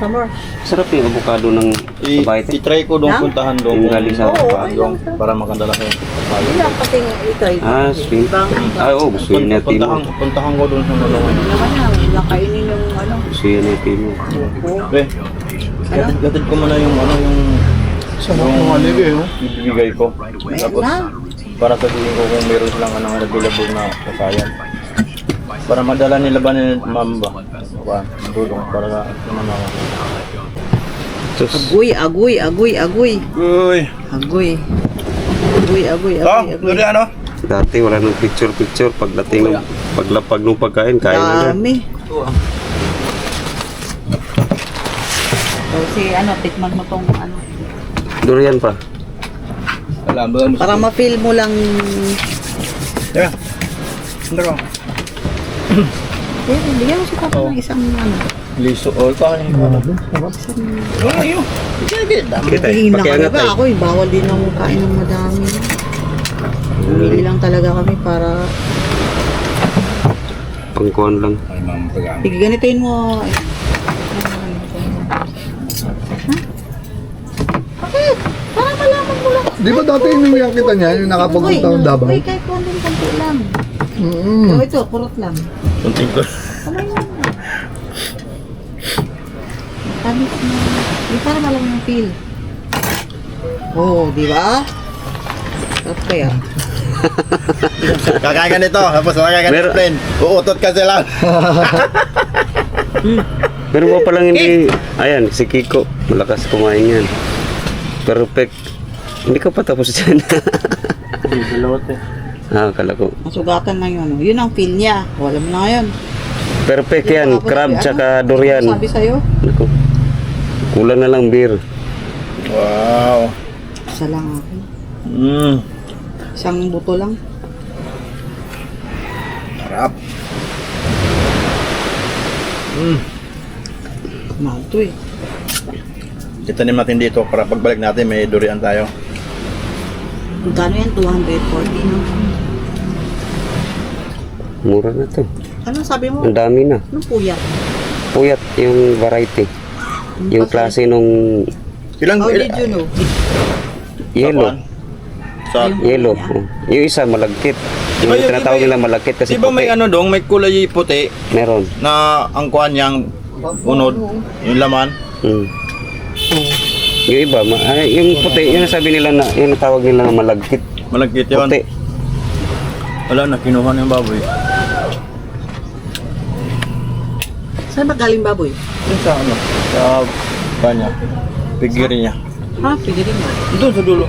Summer. Sarap yung avocado ng babae. I-try ko doon puntahan doon. Yung galing sa doon para makadala kayo. Wala pating itay. Sweet. Oo, gusto yun natin mo. Puntahan ko doon sa Malungan. Naman na, wala kainin yung ano. Gusto yun natin mo. Gatid ko muna yung Sa mga libi, no? ibibigay ko. Tapos para sabihin ko kung meron silang available na kasayan. Para madala nila ba ni ma'am ba? Matulong para naman. Agoy. Uy! Agoy. Duri ano? Dati wala nang picture. Pagdating ng paglapag ng pagkain, kain na Dami. So, tikman mo tong ano. Durian pa. Para ma-feel mo lang. Yeah. Hindi ko. Bigyan mo si Papa ng isang ano. Liso. Kanin ko. Ayun. Hihina Pakiangat talaga tayo. ako bawal din ako kain ng madami. Bumili lang talaga kami para Pangkuhan lang. sige ganituin mo. Bakit? Para malaman mo lang. Di ba dati inuwihan kita niya, yung nakapagunta ng Davao? Uy, kahit konti lang. Mm. Ito, kurot lang. Kunting ko. Kamay mo. Tamis na. Di para malang yung feel. Oh, di ba? Sarap kaya. Kakain ka nito. Tapos kakain ka nito. Plain. Uutot ka sila. Pero pa palang hindi, ayan, si Kiko, malakas kumain yan. Perfect. Hindi ka pa tapos dyan. Akala ko. Masugatan na yun. Yun ang feel niya. Wala mo na ngayon. Perfect yan, crab tsaka durian. Sabi sa'yo? Naku. Kulang na lang beer. Wow. Isa lang ako. Isang buto lang. Sarap. Mahal to eh. Itanim natin dito para pagbalik natin may durian tayo. Magkano yan? 240 no? Mura na to. Ano sabi mo? Ang dami na. Anong puyat? Puyat yung variety. Yung klase nung Ilang How did you know? yellow. Sa Yellow. Oh. Yung isa malagkit. Yung Diba yung tinatawag iba- nila malagkit kasi Di ba may puti. ano dong, may kulay puti Meron. na ang kuhan niyang unod, yung laman. Yung iba, yung puti, yung sabi nila na, yung tawag nila na malagkit. Malagkit yun. Puti. Wala na, kinuha na yung baboy. Saan ba galing baboy? Yun sa ano, sa kanya, pigiri niya. Ha? Pwede rin nga. Doon sa dulo.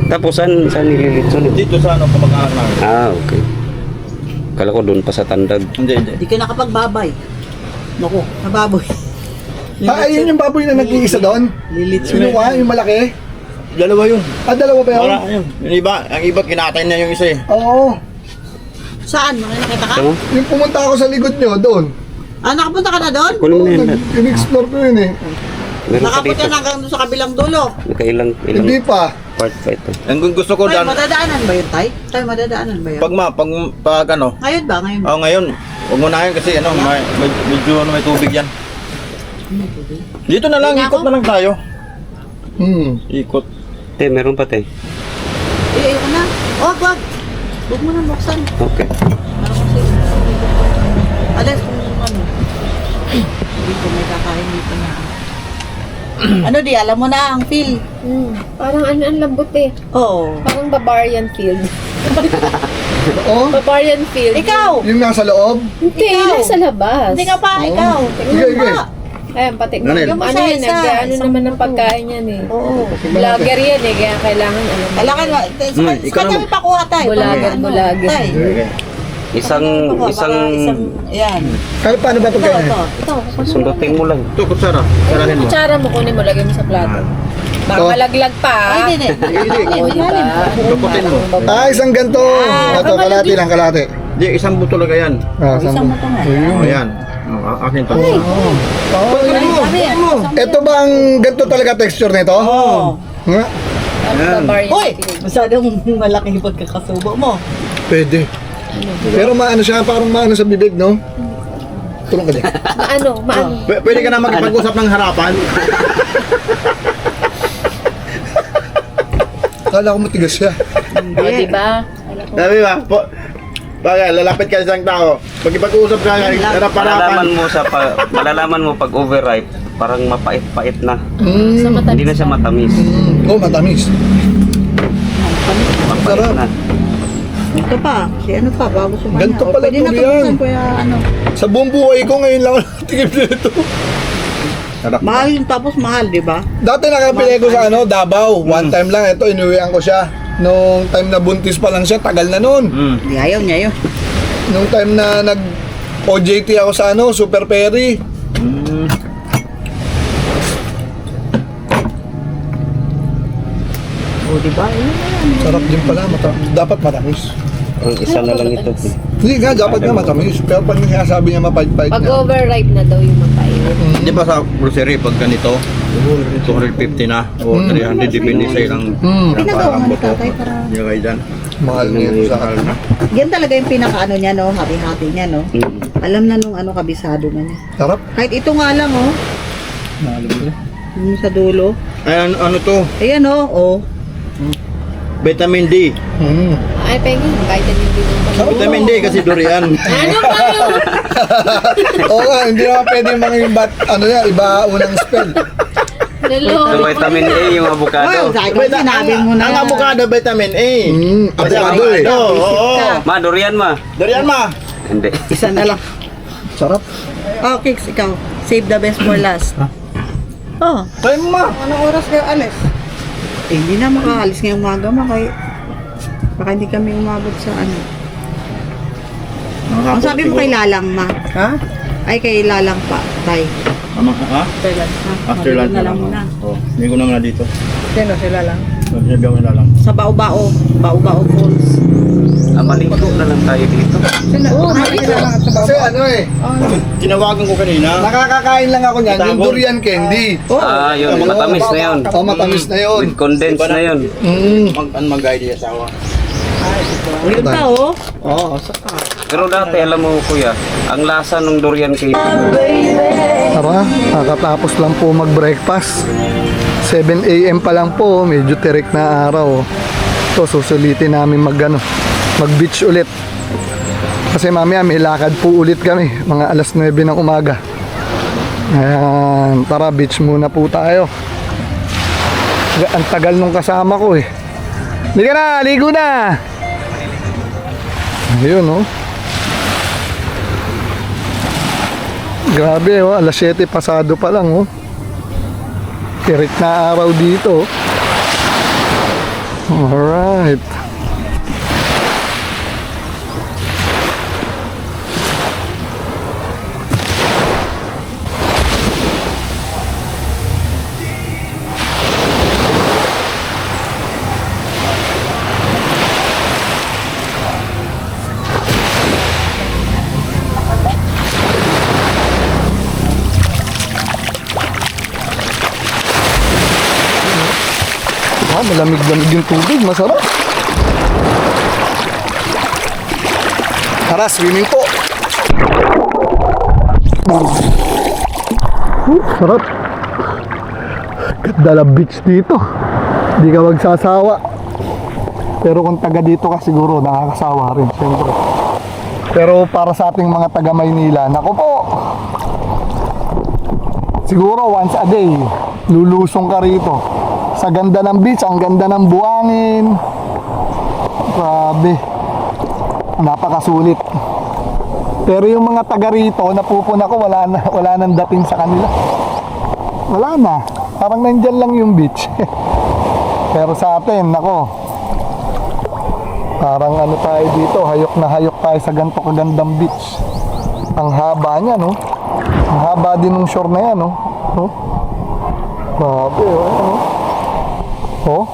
Tapos saan nililitson? Dito sa ano, kamag-anak namin. Okay. Kala ko doon pa sa tandag. Hindi. Hindi ka nakapagbabay. Naku, nababoy. Ayun yung baboy na nag-iisa doon? Lilits Sino ka? Yung malaki? Dalawa yun. Dalawa ba yun? Wala yun. Yung iba, ang iba kinatay niya yung isa eh. Oo. Saan? Nakita ka? Tama? Yung pumunta ako sa likod nyo, doon. Ah, nakapunta ka na doon? Kunin mo na yan. In-explore ko yun eh. Meron pa Nakapunta dito. na hanggang doon sa kabilang dulo. Nakailang Hindi pa. part pa ito. Ang gusto ko Tay, dan, madadaanan ba yun, Tay? Tay, madadaanan ba yun? pag ano, Ngayon ba? Ngayon ba? ngayon, huwag mo na yun kasi ano, medyo ano, may tubig yan. Dito na lang, Hindi na ikot ako. na lang tayo. Ikot. Te, meron pa te. Ayoko na. Wag. Huwag mo na buksan. Okay. Parang kasi, alas kung ano. Dito may kakain dito na. Ano di, alam mo na ang feel. Parang ang lambot eh. Oo. Parang Bavarian Field. Oo. Bavarian Field. Ikaw! Yung nasa loob. Hindi, nasa labas. Hindi ka pa, ikaw. Sige, sige. Ayan, pati. Ganun. Ano yan, ano naman ang pagkain yan eh. Oo. Vlogger yan eh, kaya kailangan alam. Kailangan mo. ikaw Saan kami pakuha tayo? Bulagan. Tay. Isang Yan. Kaya paano ba pagkain? Ito. sundutin mo lang. Ito, kutsara. Sarahin mo. Kutsara mo, kunin mo, lagay mo sa plato. Baka malaglag pa. Ay, hindi. Oo, di ba? Kaputin mo. Isang ganto. Ito, kalahati lang, kalahati. Di, isang buto lang yan. Isang mo nga. O yan. Akin to. Ito ba ang ganto talaga texture nito? Oo. Nga? Hoy! Masyadong malaki yung pagkakasubo mo. Pwede. Pero maano siya, parang maano sa bibig, no? Tulong ka din. Maano? Pwede ka na makipag-usap ng harapan. Kala ko matigas siya. O, di ba? Sabi ba? Bagay, lalapit ka sa isang tao. Pag-ipag-usap ka, harapan. Malalaman mo pag overripe, parang mapait-pait na. Sa mata. Hindi na siya matamis. Oh, matamis. Mapait na. Ito pa. Si ano pa, bago sumanya. Ganito pala Pwede na ito ito yan. buksan, kuya, ano. Sa buong buhay ko ngayon lang ako natigib nito. Mahal yung tapos mahal, di ba? Dati nakapili ko sa ano, Davao. One time lang. Ito, inuwian ko siya. Nung time na buntis pa lang siya, tagal na nun. Hindi, ayaw niya yun. Nung time na nag-OJT ako sa ano, Super Perry. O, di ba? Ayun na yan. Sarap din pala. Dapat matamis. Ang isa na lang ito. Hindi nga, dapat nga matamis. Pero pag sinasabi niya mapait-pait Pag niya. overripe na daw yung mapait. Di ba sa grocery, pag ganito, 250 na o 300, depende sa ilang Pinagawa mo ni buto. tatay para... Hindi kayo dyan. Mahal niya ito sa akin. Yan talaga yung pinakaano niya, no? Hati-hati niya, no? Alam na nung ano, kabisado na niya. Sarap. Kahit ito nga lang, oh. Yung sa dulo. Ay, ano to? Ayan, oh. Vitamin D. Ay, Peggy, vitamin D naman. Vitamin D kasi durian. Ano ba yun? Oo nga, hindi naman pwede mga ano yan, iba unang spell. Lalo. Yung vitamin A, yung avocado. Sa akin, sinabi mo na. Ang avocado, vitamin A. Avocado eh. Oo. Ma, durian ma. Durian ma. Hindi. Isa na lang. Sarap. Oh, Kicks, ikaw. Save the best for last. Oh. Try mo ma. Anong oras kayo alis? Eh, hindi na makaalis ngayong umaga mo kay baka hindi kami umabot sa ano. Ang sabi mo kay Lalang, ma? Ha? Ay, kay Lalang pa, tay. Ha? After lunch na lang. muna. Oh, hindi ko na muna dito. Sino sila lang? Sabi ako na lang. Sa Bao-Bao. Bao-Bao Falls. Maligo na lang tayo dito. Sino? Sila lang at sa Kasi baba. ano eh, Tinawagan ko kanina. nakakakain lang ako niyan, yung durian candy. Yun, matamis na yun. Oh, matamis na yun. With condensed na yun. Mag-guide yung asawa. Ulit pa, oh. Oo. Pero dati, alam mo kuya, ang lasa ng durian kayo. Tara, nakatapos lang po mag-breakfast. 7 AM pa lang po, medyo tirik na araw. Ito, susulitin namin mag-beach ulit. Kasi mamaya may lakad po ulit kami, mga alas 9 ng umaga. Ayan, tara, beach muna po tayo. Ang tagal nung kasama ko eh. Liga na, ligo na! Ayun, oh. Grabe, oh. Alas 7 pasado pa lang, oh. Tirik na araw dito. Alright. Malamig-lamig yung tubig, masarap. Tara, swimming po. Sarap. Ganda ng beach dito. Hindi ka magsasawa. Pero kung taga dito ka siguro, nakakasawa rin, siyempre. Pero para sa ating mga taga Maynila, naku po. Siguro once a day, lulusong ka rito. Sa ganda ng beach, ang ganda ng buhangin. Grabe. Napakasulit. Pero yung mga taga rito, napupuna ko, wala nang dating sa kanila. Wala na. Parang nandyan lang yung beach. Pero sa atin, nako. Parang ano tayo dito, hayok na hayok tayo sa ganito kagandang beach. Ang haba niya, no? Ang haba din ng shore na yan, no? Grabe, oh. Oh?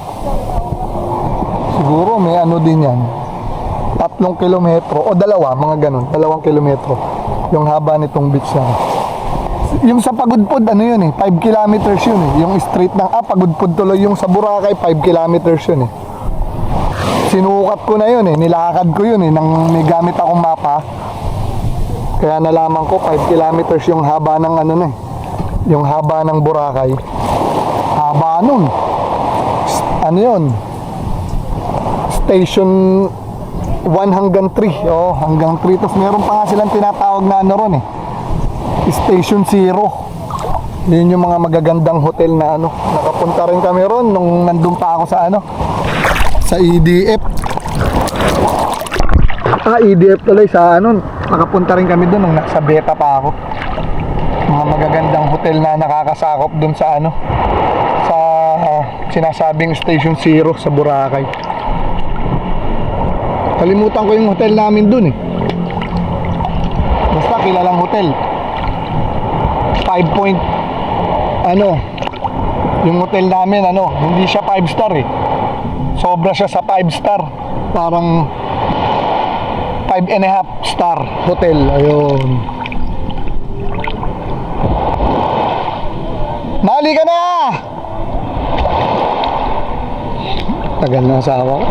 Siguro may ano din yan. 3 kilometro o 2, mga ganun. 2 kilometro. Yung haba nitong beach na. Yung sa Pagudpud, ano yun eh, 5 kilometers yun eh. Yung straight ng, Pagudpud tuloy, yung sa Boracay, 5 kilometers yun eh. Sinukat ko na yun eh, nilakad ko yun eh, nang may gamit akong mapa. Kaya nalaman ko, 5 kilometers yung haba ng ano na eh. Yung haba ng Boracay. Haba nun. Ano yun? Station 1 hanggang 3. Oh, hanggang 3. Tapos meron pa nga silang tinatawag na ano ron eh. Station 0. Yun yung mga magagandang hotel na ano. Nakapunta rin kami ron nung nandun pa ako sa ano. Sa EDF. EDF tuloy sa ano. Nakapunta rin kami doon nung nasa beta pa ako. Mga magagandang hotel na nakakasakop doon sa ano. Sa sinasabing Station 0 sa Boracay. Kalimutan ko yung hotel namin doon eh. Basta kilalang hotel. 5 point ano, yung hotel namin ano, hindi siya 5 star eh. Sobra siya sa 5 star. Parang 5.5 star hotel. Ayun. Mali ka na! Tagal na asawa ko.